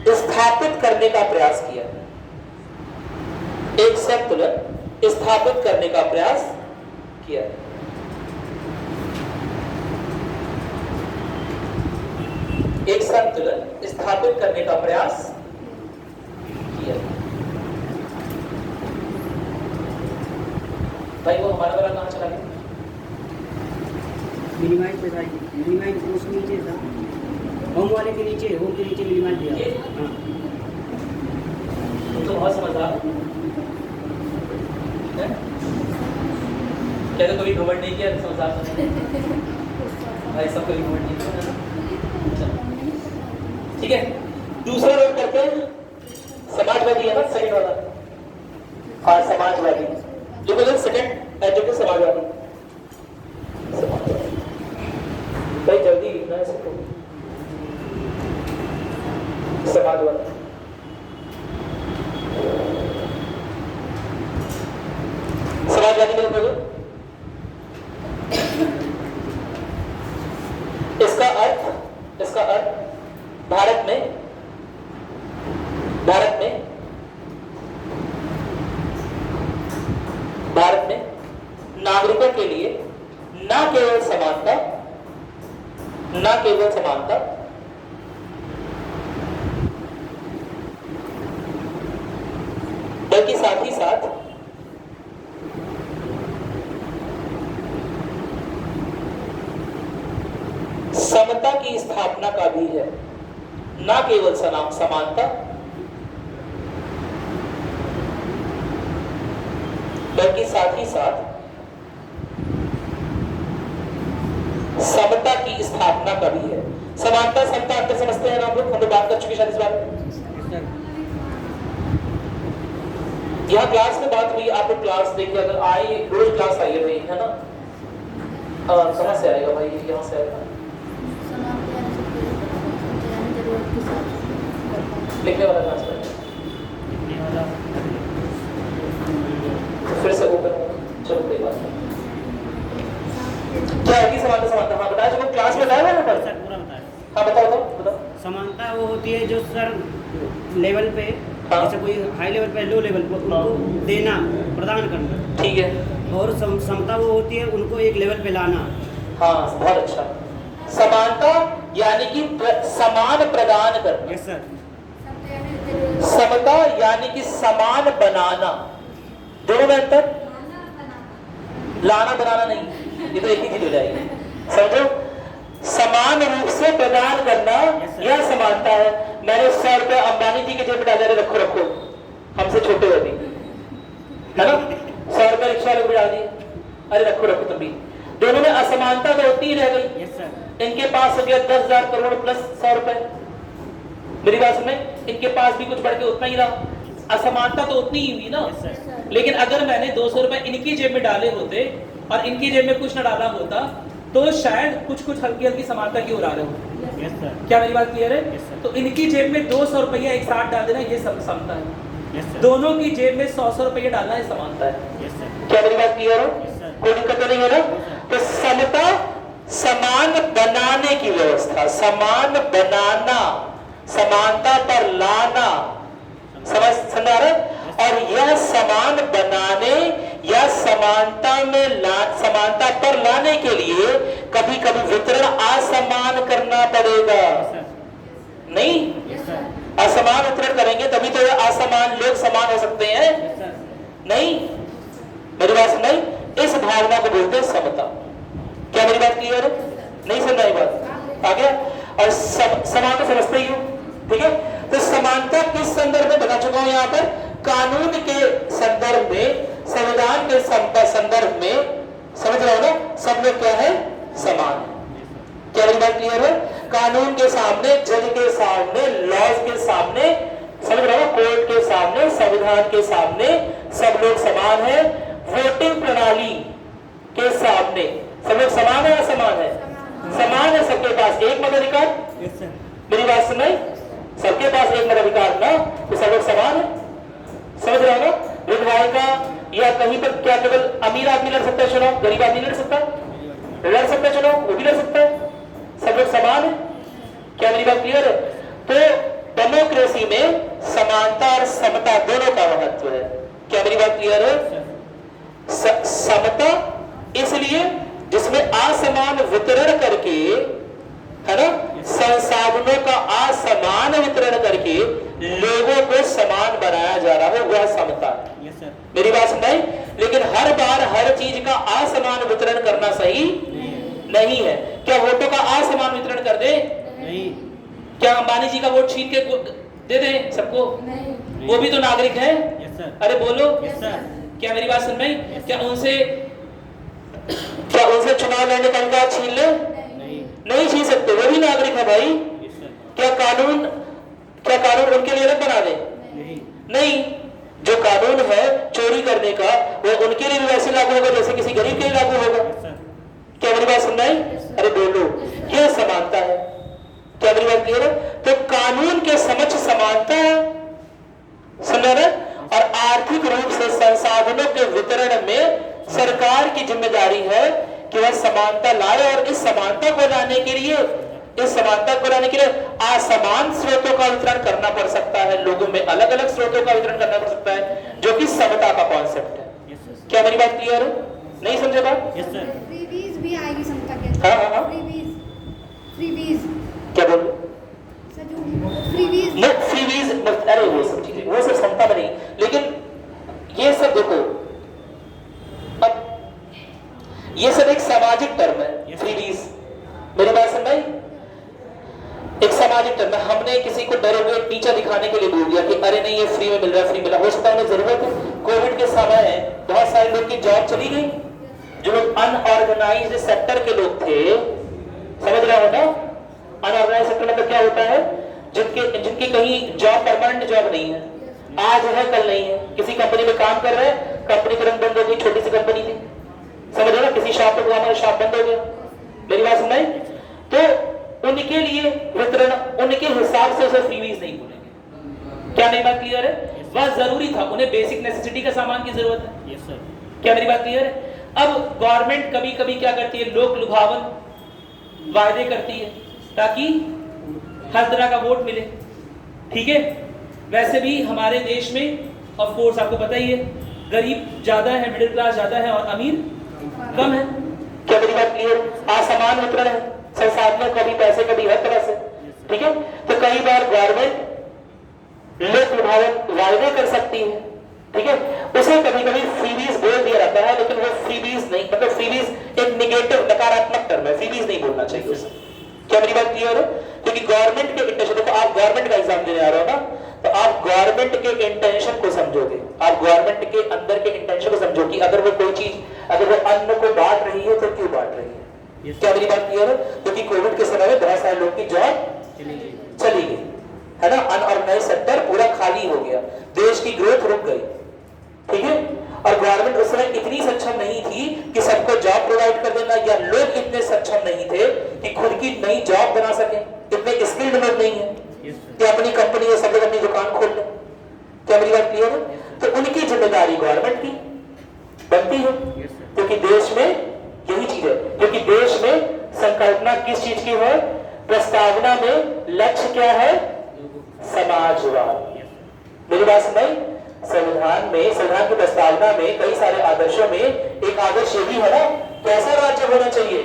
स्थापित करने का प्रयास किया। एक संतुलन स्थापित करने का प्रयास किया। भाई वो हमारा वाला कहाँ चला गया? मिनिमाइज पे था, मिनिमाइज उसके नीचे था, होम वाले के नीचे, होम के नीचे मिनिमाइज दिया। हाँ तुम तो बहुत समझदार हो। क्या तो कभी घमंड नहीं किया समझदार तो भाई, सब कभी घमंड नहीं किया। ठीक है, दूसरा नोट करते हैं, समाजवादी है ना सेकंड वाला। हाँ समाजवादी, जो बोले सेकंड एडजेक्टिव समाजवादी। भाई जल्दी लिखना है सबको। समाजवादी समाजवादी में बोलो, इसका अर्थ भारत में नागरिकों के लिए न केवल समानता बल्कि साथ ही साथ समता की स्थापना का भी है। न केवल समानता बल्कि साथ ही साथ समता की स्थापना का भी है। समानता समता अंतर समझते हैं ना हम लोग बात कर चुके शायद इस बारे में। यहाँ क्लास में बात हुई, आप लोग क्लास देखिए, अगर आए रोज क्लास आइए भाई, है ना? कहाँ से आएगा भाई? यहाँ से आएगा, लिखने वाला क्लास में फिर से ओपन। चलो कोई बात नहीं। क्या है कि समानता? हाँ बताया, जो क्लास में बताया ना पर सर पूरा बताया। हाँ बताओ। समानता वो होती है जो सर लेवल पे, हाँ। जैसे कोई हाई लेवल पे, लो लेवल पे उनको देना, प्रदान करना। ठीक है। और समता वो होती है उनको एक लेवल पे लाना। हाँ बहुत अच्छा। समानता यानी कि समान प्रदान करना। Yes sir. समता यानी कि समान बनाना। दोनों में अंतर, लाना बनाना नहीं, ये तो एक ही चीज हो जाएगी, समझो। समान रूप से प्रदान करना यह समानता है। मैंने 100 रुपए अंबानी जी के जेब में डाले, रखो हमसे छोटे होते है ना, 100 रुपए रिक्शा वाले को डाल दिए, अरे रखो तुम भी। दोनों में असमानता तो होती ही रह गई। Yes sir. इनके पास हो गया 10,000 करोड़ प्लस 100 रुपए, मेरी बात सुने, इनके पास भी कुछ बढ़ के उतना ही रहा। असमानता तो उतनी ही हुई ना। लेकिन अगर मैंने 200 रुपए इनकी जेब में डाले होते और इनकी जेब में कुछ न डाला होता तो शायद कुछ हल्की समानता की ओर आ रहे हो। Yes sir. क्या मेरी बात क्लियर है? Yes, sir. तो इनकी जेब में 200 रुपया एक साथ डाल देना, ये समता है। Yes sir. दोनों की जेब में 100 रुपया डालना, है समानता है। Yes sir. क्या मेरी बात क्लियर हो? Yes, sir. कोई दिक्कत तो नहीं है ना? तो समता समान बनाने की व्यवस्था, समान बनाना, समानता पर लाना, समझ आ रहा है? और यह समान बनाने या समानता पर लाने के लिए कभी कभी वितरण असमान करना पड़ेगा। नहीं, असमान वितरण करेंगे तभी तो असमान लोग समान हो सकते हैं। नहीं, मेरी बात सुनाई, इस भावना को बोलते हैं समता। क्या मेरी बात क्लियर है? नहीं सुन रही बात? आ गया? और समान तो समझते ही हो, ठीक है? तो समानता किस संदर्भ में बता चुका हूं यहाँ पर, कानून के संदर्भ में, संविधान के संदर्भ में, समझ रहे हो ना? सब लोग क्या है? समान है। क्या मेरी बात क्लियर है? कानून के सामने, जज के सामने, लॉज के सामने, समझ रहे हो, कोर्ट के सामने, संविधान के सामने सब लोग समान है। वोटिंग प्रणाली के सामने सब लोग समान है या असमान है? समान है। सबके पास एक मताधिकार। Yes sir. मेरी बात सुनाई, सबके पास एक मताधिकार ना, तो सब लोग समान है। समझ रहे हो ना? विधायिका या कहीं पर क्या केवल अमीर आदमी लड़ सकता है चुनाव, गरीब आदमी लड़ सकता है? लड़ सकता है चुनाव, वो भी लड़ सकता है। सब लोग समान है। क्या मेरी बात क्लियर है? तो डेमोक्रेसी में समानता और समता दोनों का महत्व है। क्या मेरी बात क्लियर है? समता इसलिए जिसमें असमान वितरण करके, है ना, संसाधनों का असमान वितरण करके लोगों को समान बनाया जा रहा है, वह समता है। Yes sir. मेरी बात सुनाई? लेकिन हर बार हर चीज का असमान वितरण करना सही नहीं है। क्या वोटों का असमान वितरण कर दे? नहीं। क्या अंबानी जी का वोट छीन के दे दें सबको? वो भी तो नागरिक है। Yes sir. अरे बोलो। Yes sir. क्या मेरी बात सुन रही? क्या उनसे चुनाव लड़ने का अधिकार छीन ले? नहीं छीन सकते, वो भी नागरिक है भाई। Yes sir. क्या कानून उनके लिए अलग बना दे? नहीं। जो कानून है चोरी करने का, वो उनके लिए भी वैसे लागू होगा जैसे किसी गरीब के लिए लागू होगा। क्या मेरी बात सुन रही? अरे बोलो। यह समानता है। क्या मेरी बात क्लियर है? तो कानून के समक्ष समानता है, सुन रहे? और आर्थिक रूप से संसाधनों के वितरण में सरकार की जिम्मेदारी है कि वह समानता लाए, और इस समानता को लाने के लिए असमान स्रोतों का वितरण करना पड़ सकता है, लोगों में अलग अलग स्रोतों का वितरण करना पड़ सकता है, जो कि समता का कॉन्सेप्ट है। क्या मेरी बात क्लियर है? नहीं समझे बात? Yes sir. फ्रीबीज भी आएगी समता के अंदर। हाँ। फ्रीबीज क्या बोल? सर जो फ्रीबीज अरे वो सब चीजें, वो सब समता में नहीं। लेकिन ये सब देखो, अब ये सब एक सामाजिक टर्म है। फ्रीबीज, मेरी बात सुन रही? एक सामाजिक टर्म है। हमने किसी को डेरिवेट नीचा दिखाने के लिए बोल दिया कि अरे नहीं ये फ्री में मिल रहा है, फ्री मिला। हो सकता है उन्हें जरूरत है। कोविड के समय बहुत सारे लोग की जॉब चली गई, जो लोग अनऑर्गेनाइज्ड सेक्टर के लोग थे, समझ रहे हो ना? अनऑर्गेनाइज्ड सेक्टर मतलब क्या होता है? जिनकी कहीं जॉब परमानेंट जॉब नहीं है, आज है कल नहीं है, किसी कंपनी में काम कर रहे हैं, कंपनी तुरंत बंद हो गई, छोटी सी कंपनी थी, समझ रहे हो ना? किसी शॉप पे हमारा शॉप बंद हो गया। मेरी बात सुन रही? तो उनके लिए वितरण उनके हिसाब से उसे फ्रीबीज नहीं बोलेंगे। क्या मेरी बात क्लियर है? वह जरूरी था, उन्हें बेसिक नेसेसिटी का सामान की जरूरत है। Yes sir. क्या मेरी बात क्लियर है? अब गवर्नमेंट कभी कभी क्या करती है, लोक लुभावन वायदे करती है ताकि हर तरह का वोट मिले, ठीक है? वैसे भी हमारे देश में ऑफ कोर्स आपको पता ही है, गरीब ज्यादा है, मिडिल क्लास ज्यादा है और अमीर कम है। क्या मेरी बात क्लियर? असमान वितरण है संसाधनों, कभी पैसे कभी हर तरह से, ठीक है? तो कई बार गवर्नमेंट लोक लुभावन वायदे कर सकती है, ठीक है? उसे कभी कभी फ्रीबीज बोल दिया जाता है, लेकिन वो फ्रीबीज नहीं, मतलब फ्रीबीज एक निगेटिव नकारात्मक टर्म है, फ्रीबीज नहीं बोलना चाहिए उसे। क्या मेरी बात क्लियर है? क्योंकि गवर्नमेंट के इंटेंशन, देखो आप गवर्नमेंट का एग्जाम देने आ रहे हो ना, तो आप गवर्नमेंट के इंटेंशन को समझोगे, आप गवर्नमेंट के अंदर के इंटेंशन को समझो कि अगर वो कोई चीज, अगर वो अन्न को बांट रही है तो क्यों बांट रही है। क्या मेरी बात क्लियर है? क्योंकि कोविड के समय में बहुत सारे लोग की जॉब चली गई है ना, अनऑर्गेनाइज सेक्टर पूरा खाली हो गया, देश की ग्रोथ रुक गई, ठीक है? और गवर्नमेंट उस समय इतनी सक्षम नहीं थी कि सबको जॉब प्रोवाइड कर देना, या लोग इतने सक्षम नहीं थे कि खुद की नई जॉब बना सके, इतने स्किल्ड लोग नहीं है कि अपनी कंपनी या सब लोग अपनी दुकान खोल लें। क्या मेरी बात क्लियर है? तो उनकी जिम्मेदारी गवर्नमेंट की बनती है, क्योंकि देश में यही चीज है, क्योंकि देश में संकल्पना किस चीज की है? प्रस्तावना में लक्ष्य क्या है? समाजवाद। मेरी बात सुनाई? संविधान की प्रस्तावना में कई सारे आदर्शों में एक आदर्श यही है ना, कैसा राज्य होना चाहिए?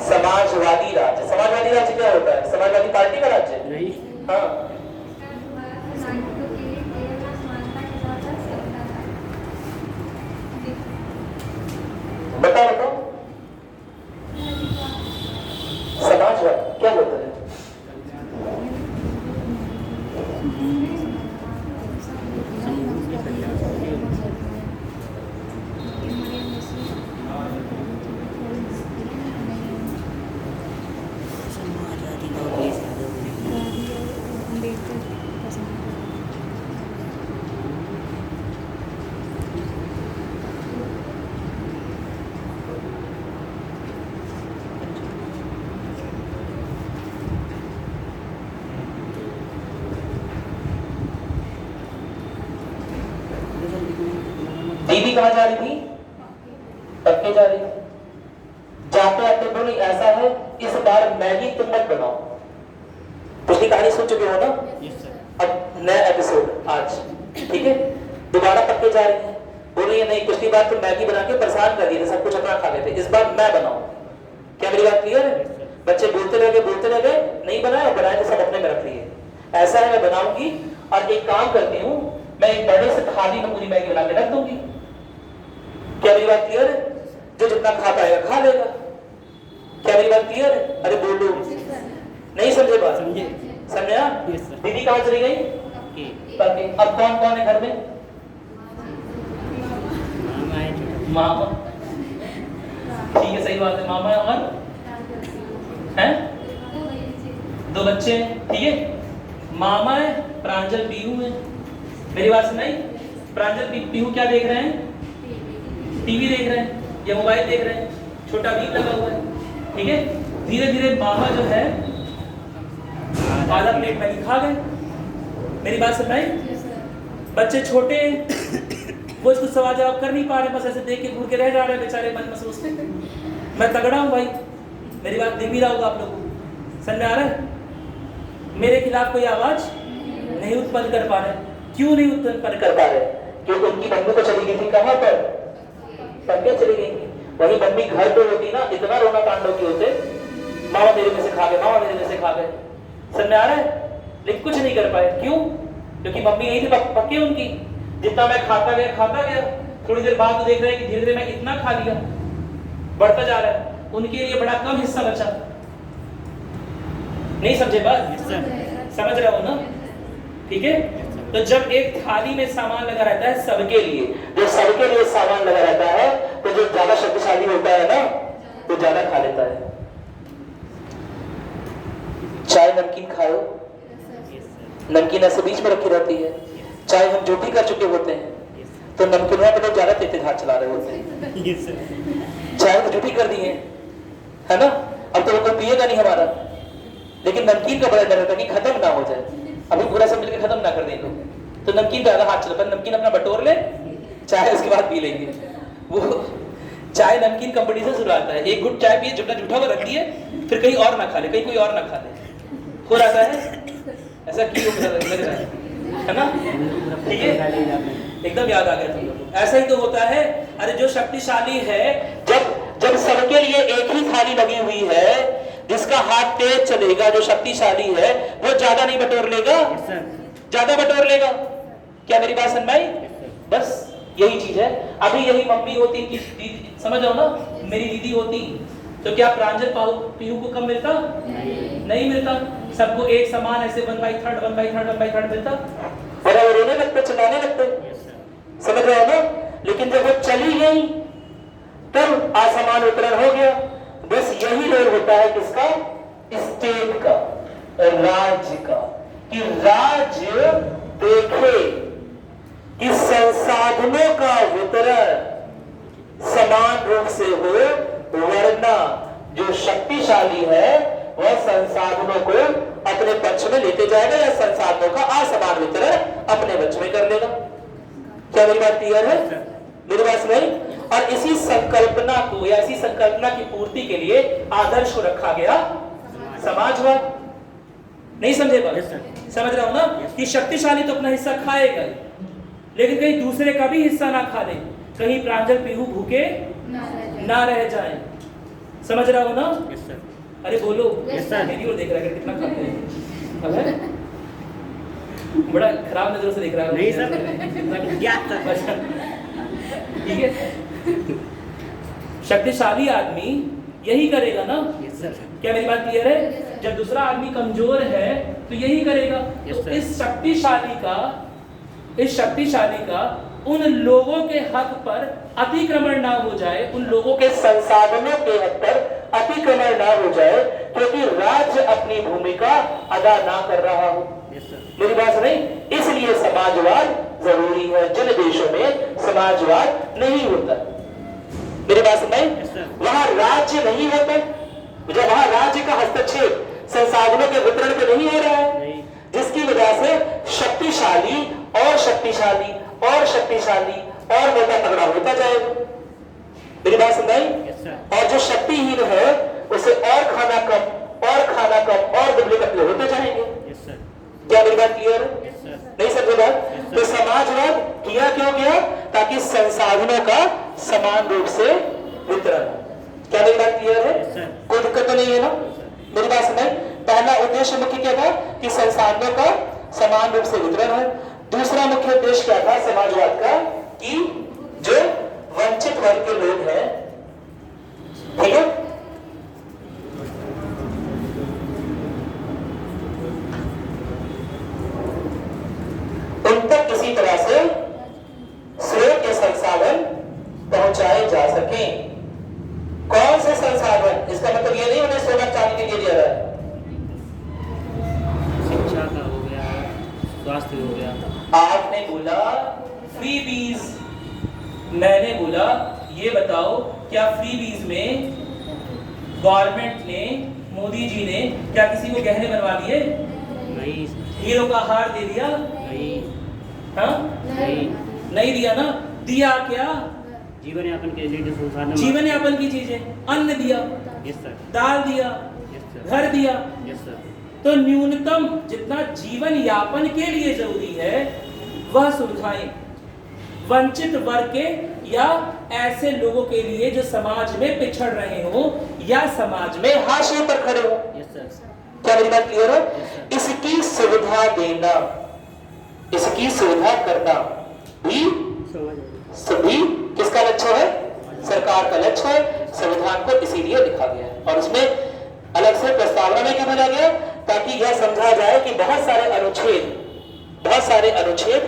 समाजवादी राज्य। समाजवादी राज्य क्या होता है? समाजवादी पार्टी का राज्य नहीं। हाँ, बताओ समाजवाद क्या होता है? दीदी कहाँ जा रही थी? पक्के जा रही थी। जाते आते बोली ऐसा है, इस बार मैगी तुम मत बनाओ। पिछली कहानी सुन चुके हो ना? अब नया एपिसोड आज, ठीक है? दोबारा पक्के जा रही है, बोल रही है नहीं पिछली बार तुम मैगी बना के परेशान कर दिए थे, सब कुछ अपना खा लेते, इस बार मैं बनाऊं। क्या मेरी बात क्लियर है? बच्चे बोलते रह गए, नहीं बनाया, बनाए तो सब अपने में रख लिए। ऐसा है, मैं बनाऊंगी और एक काम करती हूँ, मैं एक बड़े से थाली में पूरी मैगी बना के रख दूंगी। क्या मेरी बात क्लियर है? जो जितना खा पाएगा खा लेगा। क्या मेरी बात क्लियर है? अरे बोलो, नहीं समझे बात? समझा? दीदी कहाँ चली गई? अब कौन कौन है घर में? मामा, ठीक है, सही बात है, मामा और हैं? 2 बच्चे हैं, ठीक है। मामा है, प्रांजल पीहू है। मेरी बात सुनाई? प्रांजल पीहू क्या देख रहे हैं? टीवी देख रहे हैं या मोबाइल देख रहे हैं, छोटा बीप लगा हुआ है, ठीक है। धीरे धीरे मामा जो है आधा प्लेट मैगी खा गए। मेरी बात सुनाई? बच्चे छोटे वो कुछ सवाल जवाब कर नहीं पा रहे, बस ऐसे देख के घूर के रह जा रहे हैं बेचारे, मन में सोचते मैं तगड़ा हूँ भाई। मेरी बात दिख भी रहा होगा आप लोगों को, समझ में आ रहा है? मेरे खिलाफ कोई आवाज नहीं उत्पन्न कर पा रहे। क्यों नहीं उत्पन्न कर पा रहे? क्योंकि उनकी मम्मी तो चली गई थी कहाँ पर? पक्के चली गई थी। वही मम्मी घर पे होती ना, इतना रोना तांडव के होते, मामा मेरे में से खा गए, मामा मेरे में से खा गए। समझ में आ रहा है? लेकिन कुछ नहीं कर पाए। क्यों? क्योंकि मम्मी यही थी पक्के उनकी। जितना मैं खाता गया, थोड़ी देर बाद तो देख रहे हैं कि धीरे धीरे मैं इतना खा लिया, बढ़ता जा रहा है, उनके लिए बड़ा कम हिस्सा बचा। नहीं समझे बात? समझ रहे हो ना? ठीक है। तो जब एक थाली में सामान लगा रहता है सबके लिए, जो सबके लिए सामान लगा रहता है, तो जो ज्यादा शक्तिशाली होता है ना, वो ज्यादा खा लेता है। चाय नमकीन खाओ, नमकीन ऐसे बीच में रखी रहती है। चाहे हम जो भी कर चुके होते हैं तो नमकीन पे लोग ज्यादा तेज हाथ चला रहे होते हैं। चाय तो झूठी कर दी है ना, अब तो कोई पिएगा नहीं हमारा, लेकिन नमकीन का बड़ा डर रहता है कि खत्म ना हो जाए, अभी पूरा सब मिलकर खत्म ना कर दें तो नमकीन पे ज्यादा हाथ चला। पर नमकीन अपना बटोर ले, चाय उसके बाद पी लेंगे। वो चाय नमकीन कंपटीशन शुरू आता है, एक घुट चाय पिए, जूठा हुआ रख दिए, फिर कहीं और ना खा ले, कहीं कोई और ना खा ले, हो रहता है ऐसा क्यों लग रहा है ना? ठीक है, एकदम याद आ गया तुम लोग। ऐसा ही तो होता है। अरे जो शक्तिशाली है, जब सबके लिए एक ही थाली लगी हुई है, जिसका हाथ तेज चलेगा, जो शक्तिशाली है वो ज्यादा नहीं बटोर लेगा, ज्यादा बटोर लेगा। क्या मेरी बात समझ आई? बस यही चीज है। अभी यही मम्मी होती कि समझ रहे हो ना, मेरी दीदी होती तो क्या प्रांजल पीहू को कम मिलता? नहीं मिलता। सबको एक समान ऐसे 1/3 मिलता। और वो रोने लगते, चिल्लाने लगते, समझ रहे हो ना? लेकिन जब वो चली गई तब आसमान उत्तरण हो गया। बस यही रोल होता है किसका? स्टेट का, राज्य का, कि राज्य देखे कि संसाधनों का वितरण समान रूप से हो, वरना जो शक्तिशाली है वह संसाधनों को अपने पक्ष में लेते जाएगा या संसाधनों का असमान वितरण अपने पक्ष में कर लेगा। क्या मेरी बात क्लियर है? मेरी बात नहीं? और इसी संकल्पना को या इसी संकल्पना की पूर्ति के लिए आदर्श को रखा गया समाजवाद। नहीं समझे बात? समझ रहा हूं ना कि शक्तिशाली तो अपना हिस्सा खाएगा, लेकिन कहीं दूसरे का भी हिस्सा ना खा ले, कहीं प्रांजल पीहू भूखे ना रह जाए। समझ रहा हूं ना? अरे बोलो, मेरी ओर देख रहा है कितना खाते हैं, बड़ा खराब नजरों से देख रहा है। नहीं सर, ठीक है। शक्तिशाली आदमी यही करेगा ना? क्या मेरी बात क्लियर है? जब दूसरा आदमी कमजोर है तो यही करेगा। तो इस शक्तिशाली का उन लोगों के हक पर अतिक्रमण ना हो जाए, उन लोगों के संसाधनों के हक पर अतिक्रमण ना हो जाए, क्योंकि राज्य अपनी भूमिका अदा ना कर रहा हो। मेरी बात नहीं? इसलिए समाजवाद जरूरी है। जिन देशों में समाजवाद नहीं होता, मेरी बात सुनाई, वहां राज्य नहीं होता, जब वहां राज्य का हस्तक्षेप संसाधनों के वितरण पे नहीं हो रहा है, जिसकी वजह से शक्तिशाली और शक्तिशाली और शक्तिशाली और मोटा तगड़ा होता जाएगा। मेरी बात सुनाई? और जो शक्तिहीन है उसे और खाना कम और खाना कम और दुबले पतले होते जाएंगे। क्या मेरी बात क्लियर है? नहीं समझे बात? तो समाजवाद किया क्यों गया? ताकि संसाधनों का समान रूप से वितरण। क्या मेरी बात क्लियर है? कोई दिक्कत तो नहीं है ना? मेरी बात समझ? पहला उद्देश्य मुख्य क्या था कि संसाधनों का समान रूप से वितरण है। दूसरा मुख्य उद्देश्य क्या था समाजवाद का कि जो वंचित वर्ग के लोग हैं, ठीक है, उन तक किसी तरह से स्रोत के संसाधन पहुंचाए जा सके। कौन से संसाधन? इसका मतलब ये नहीं उन्हें सोना चांदी के लिए दिया रहा है, शिक्षा का हो गया, स्वास्थ्य हो गया। आपने बोला फ्रीबीज, मैंने बोला ये बताओ क्या फ्रीबीज में गवर्नमेंट ने, मोदी जी ने क्या किसी को गहने बनवा दिए? नहीं। हीरो का हार दे दिया? नहीं। हाँ? नहीं दिया ना। दिया क्या? जीवन यापन के लिए जो संसाधन, जीवन यापन की चीजें, अन्न दिया, यस सर, दाल दिया, यस सर, घर दिया। Yes sir. तो न्यूनतम जितना जीवन यापन के लिए जरूरी है वह सुविधाएं वंचित वर्ग के या ऐसे लोगों के लिए जो समाज में पिछड़ रहे हो या समाज में हाशिए पर खड़े हो। Yes sir. क्या मेरी बात क्लियर है? इसकी सुविधा देना, इसकी सुविधा करना भी सभी किसका लक्ष्य है? सरकार का लक्ष्य है। संविधान को इसीलिए लिखा गया है और उसमें अलग से प्रस्तावना में क्यों बनाया गया? ताकि यह समझा जाए कि बहुत सारे अनुच्छेद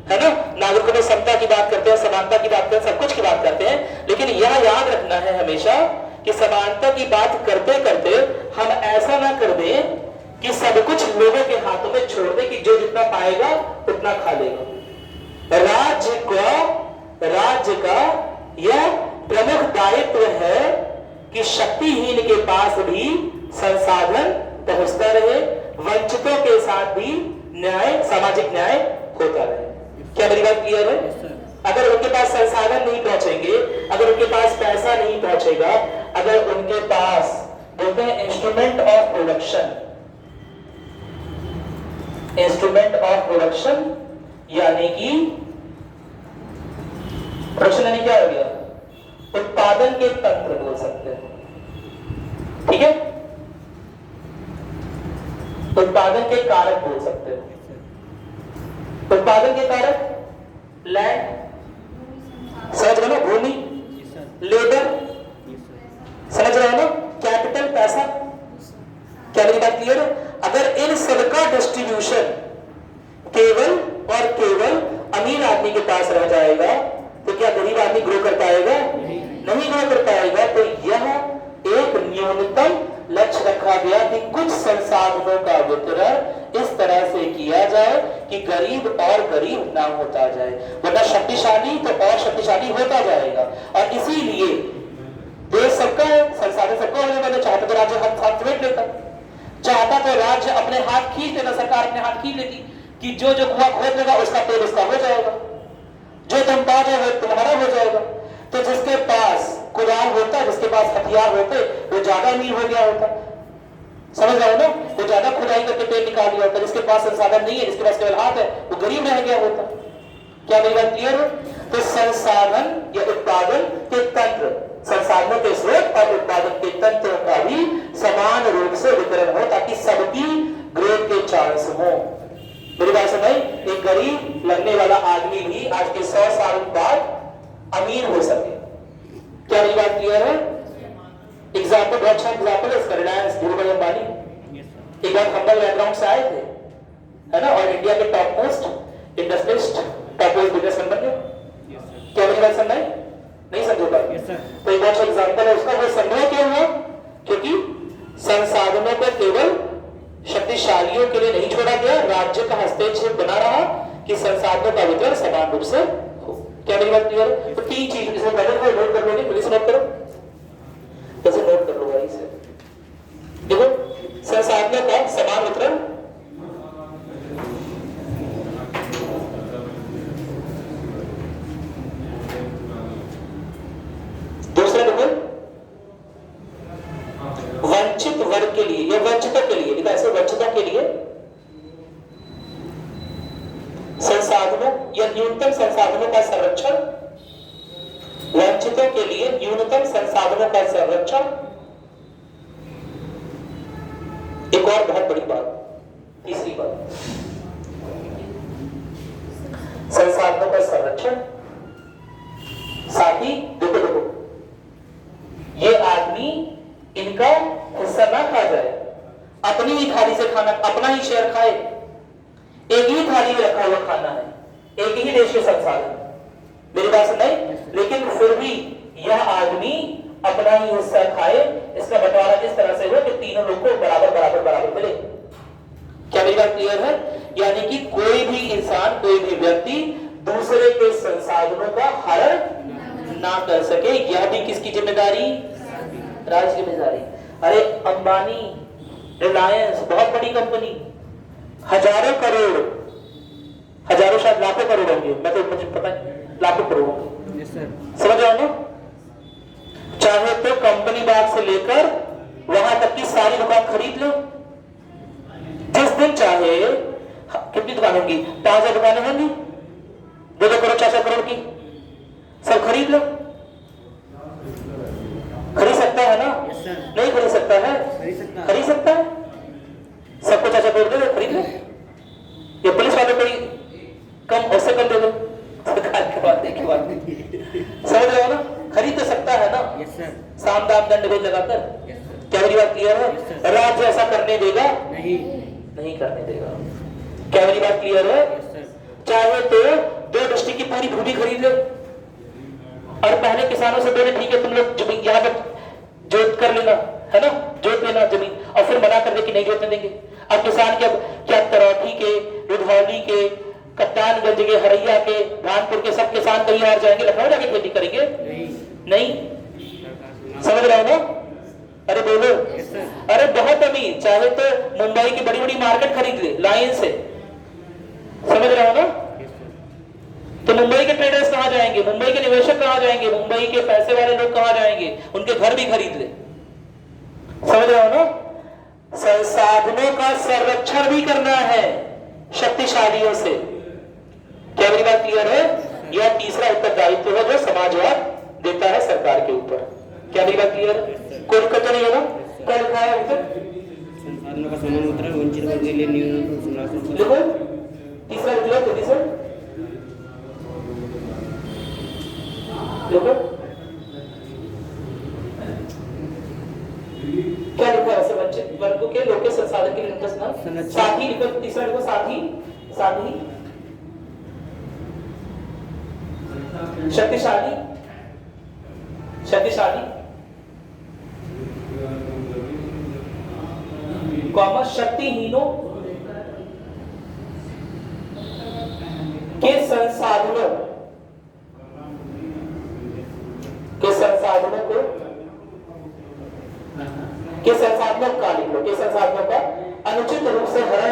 है ना, नागरिकों में समता की बात करते हैं, समानता की बात करते हैं, सब कुछ की बात करते हैं, लेकिन यह याद रखना है हमेशा कि समानता की बात करते करते हम ऐसा ना कर दें कि सब कुछ लोगों के हाथों में छोड़ दे कि जो जितना पाएगा उतना खा लेगा। राज्य का यह प्रमुख दायित्व है कि शक्तिहीन के पास भी संसाधन पहुंचता रहे, वंचितों के साथ भी न्याय, सामाजिक न्याय होता रहे। क्या मेरी बात क्लियर है? अगर उनके पास संसाधन नहीं पहुंचेंगे, अगर उनके पास पैसा नहीं पहुंचेगा, अगर उनके पास बोलते हैं इंस्ट्रूमेंट ऑफ प्रोडक्शन यानी कि प्रोडक्शन यानी क्या हो गया? उत्पादन के तंत्र बोल सकते हैं, ठीक है, उत्पादन के कारक बोल सकते हैं। उत्पादन के कारक लैंड, समझ रहे हो, भूमि, लेबर, समझ रहे हो ना, कैपिटल, पैसा। क्या मेरी बात क्लियर है? अगर इन सबका डिस्ट्रीब्यूशन केवल और केवल अमीर आदमी के पास रह जाएगा तो क्या गरीब आदमी ग्रो कर पाएगा? नहीं ग्रो कर पाएगा। तो यह एक न्यूनतम लक्ष्य रखा गया कि कुछ संसाधनों का वितरण इस तरह से किया जाए कि गरीब और गरीब ना होता जाए, वरना शक्तिशाली तो और शक्तिशाली होता जाएगा। और इसीलिए देश सबका है, संसाधन सबको होने वाले, चाहता तो राज्य हाथ समेट लेता, चाहता तो राज्य अपने हाथ खींच लेता, सरकार अपने हाथ खींच लेती कि जो जो कुआं खोद लेगा उसका तेल उसका हो जाएगा, जो तुम पाओगे वो तुम्हारा हो जाएगा। तो जिसके पास कुदाल होता, जिसके पास हथियार होते, वो ज्यादा अमीर हो गया होता, समझ रहे हो ना, वो ज्यादा खुदाई करके तेल निकाल दिया होता। जिसके पास संसाधन नहीं है, जिसके पास केवल हाथ है, वो गरीब रह गया होता। क्या मेरी बात क्लियर है? तो संसाधन या उत्पादन के तंत्र, संसाधनों के स्रोत और उत्पादन के तंत्रों का भी समान रूप से वितरण हो ताकि सबकी ग्रोथ के चांस हो। मेरी बात समझ? एक गरीब लगने वाला आदमी भी आज के 100 साल बाद अमीर हो सके। क्या मेरी बात क्लियर है? एग्जाम्पल, बहुत अच्छा एग्जाम्पल है इसका, रिलायंस, धीरूभाई अंबानी एक बार हम्बल बैकग्राउंड से आए थे, है ना, और इंडिया के top most industrialist, top most businessman बन गए। क्या मेरी बात समझ नहीं समझो पाए? तो एक बहुत अच्छा एग्जाम्पल है उसका। वो संभव क्यों हुआ? क्योंकि संसाधनों को केवल शक्तिशालियों के लिए नहीं छोड़ा गया, राज्य का हस्तक्षेप बना रहा कि संसाधनों का वितरण समान रूप से हो। क्या मेरी बात क्लियर है? तो 3 चीज इसमें पहले को नोट कर लोगे, प्लीज नोट करो, कैसे नोट कर लो भाई से। देखो, संसाधनों का समान वितरण, दूसरा देखो वंचित वर्ग के लिए या वंचितों के लिए, ऐसे वंचितों के लिए संसाधनों या न्यूनतम संसाधनों का संरक्षण, वंचितों के लिए न्यूनतम संसाधनों का संरक्षण, एक और बहुत बड़ी बात, तीसरी बात, संसाधनों का संरक्षण। साथ ही देखो ये आदमी इनका हिस्सा ना खा जाए, अपनी ही थाली से खाना, अपना ही शेयर खाए। एक ही थाली में रखा हुआ खाना है, एक ही देश के संसाधन, मेरी बात सुन नहीं, लेकिन फिर भी यह आदमी अपना ही हिस्सा खाए। इसका बंटवारा इस तरह से हो कि तीनों लोग को बराबर बराबर बराबर मिले। क्या मेरी बात क्लियर है? यानी कि कोई भी इंसान, कोई भी व्यक्ति दूसरे के संसाधनों का हरण ना कर सके। यह भी किसकी जिम्मेदारी? राज्य की जिम्मेदारी। अरे अंबानी, रिलायंस, बहुत बड़ी कंपनी, हजारों करोड़, हजारों शायद लाखों करोड़ होंगे, मैं तो मुझे पता है लाखों करोड़ होंगे। समझ रहे हो ना? चाहे तो कंपनी बाग से लेकर वहां तक की सारी दुकान खरीद लो, जिस दिन चाहे। कितनी दुकान होंगी? 5,000 दुकानें होंगी, 2-2 करोड़ 4-4 करोड़ की, सब खरीद लो। खरीद सकता है ना? नहीं खरीद सकता है? खरीद सकता है। सबको 4-4 करोड़ दे दो, खरीद लो। या पुलिस वाले कोई कम, उससे कम दे दो, सरकार के बात नहीं। समझ रहे हो ना? खरीद तो सकता है ना? साम दाम दंड भेद लगाकर। क्या मेरी बात क्लियर है? राज्य ऐसा करने देगा? नहीं करने देगा। क्या मेरी बात क्लियर है? चाहे तो 2 डिस्ट्रिक्ट की पूरी भूमि खरीद लो और पहले किसानों से बोले ठीक है तुम लोग जमीन यहाँ पर जोत कर लेना, है ना, जोत लेना जमीन, और फिर मना कर दे कि नहीं जोतने देंगे। अब किसान क्या तरौठी के, रुधौली के, कप्तानगंज के, हरैया के, भानपुर के सब किसान कहीं और जाएंगे, लखनऊ जाके खेती करेंगे? नहीं। समझ रहे हो ना? अरे बोलो। अरे बहुत अमीर चाहे तो मुंबई की बड़ी बड़ी मार्केट खरीद ले लाइन से। समझ रहे हो ना? तो मुंबई के ट्रेडर्स कहां जाएंगे? मुंबई के निवेशक कहां जाएंगे? मुंबई के पैसे वाले लोग कहां जाएंगे? उनके घर भी खरीद ले। समझ रहे हो ना? संसाधनों का संरक्षण भी करना है शक्तिशालियों से। क्या मेरी बात क्लियर है? यह तीसरा उत्तरदायित्व है जो समाजवाद देता है सरकार के ऊपर। क्या मेरी बात क्लियर है? कोई दिक्कत तो नहीं है ना? क्या लिखा है उत्तर? संसाधनों का समान वितरण वंचित वर्ग के लिए न्यूनतम देखो तीसरा उत्तर जल्दी से देखो क्या लिखा है? वंचित वर्ग के लोग के संसाधन के लिए साथ ही लिखो, तीसरा लिखो साथ ही शक्तिशाली शक्तिहीनों के संसाधनों का लिख लो, के संसाधनों का अनुचित रूप से हरण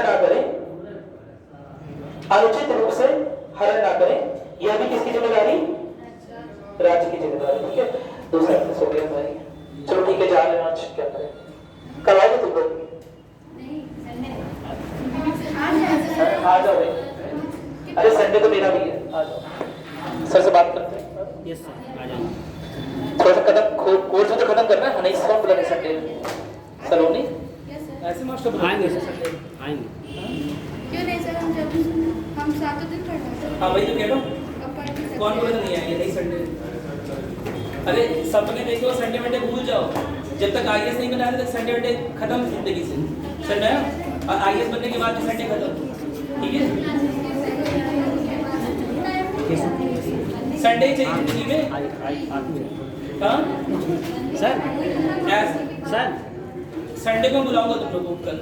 ना करें। यह भी किसकी जिम्मेदारी? राज्य की जिम्मेदारी। ठीक है, दूसरा हो गया भाई। चलो ठीक है, जा लेना। आज क्या करें? कल आओगे तुम लोग? आ जाओ भाई। अरे संडे तो मेरा भी है, आ जाओ। सर से बात करते हैं। यस सर, आ जाओ। थोड़ा सा कोर्स तो खत्म करना है। नहीं फॉर्म बुलाने संडे सलोनी ऐसे मास्टर आएंगे सर, आएंगे। क्यों नहीं सर? हम 7 दिन पढ़ना। हाँ वही तो कह रहा हूँ। कौन बोले नहीं आएंगे? नहीं संडे। अरे सपने देखो, संडे मंडे भूल जाओ। जब तक आईएएस नहीं बना तक संडे मंडे खत्म जिंदगी से। संडे और आईएएस बनने के बाद संडे खत्म। ठीक है, संडे चाहिए जिंदगी में। हाँ सर, संडे को बुलाऊंगा तुम लोगों को कल।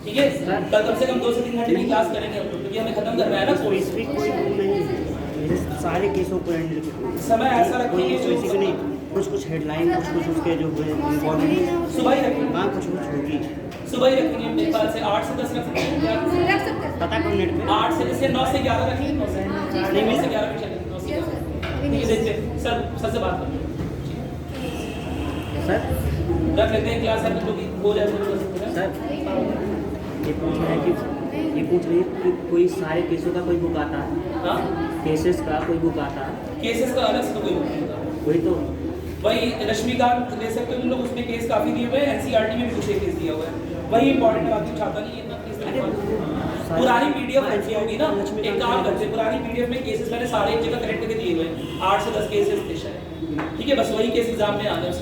ठीक है, कल कम से कम 2 से 3 घंटे की क्लास करेंगे हम लोग, क्योंकि हमें खत्म करना है ना। कोई नहीं, सारे केसों को हैंडल समय ऐसा रखेंगे जो किसी को नहीं, कुछ हेडलाइन, कुछ उसके जो इम्पोर्टेंट सुबह ही रखेंगे। हाँ कुछ होगी, सुबह ही रखेंगे। मेरे ख्याल से 8 से 10 रख सकते हैं। पता कौन नेट पे 8 से जैसे 9 से 11 रखेंगे। 9 से 11 भी चलेंगे। 9 से 11 ठीक है। देखते सर से बात करते सर, रख लेते हैं क्लास। सर लोग हो जाए सर। ये पूछ रहे हैं कि कोई सारे केसों का कोई बुक आता है? हाँ, केसेस का कोई बुक आता है? केसेस का अलग से तो कोई बुक नहीं होता। वही तो, वही रश्मिकांत ले सकते हो तुम लोग, उसमें केस काफी दिए हुए हैं। एनसीईआरटी में भी कुछ केस दिया हुआ है। वही इंपॉर्टेंट बात छाता नहीं है ना केस पुरानी पीडीएफ रखी होगी ना, एक काम करते हैं पुरानी पीडीएफ में केसेस मैंने सारे एक जगह कनेक्ट करके दिए हुए हैं, 8 से 10 केसेस थे शायद, ठीक है, बस वही केस एग्जाम में आने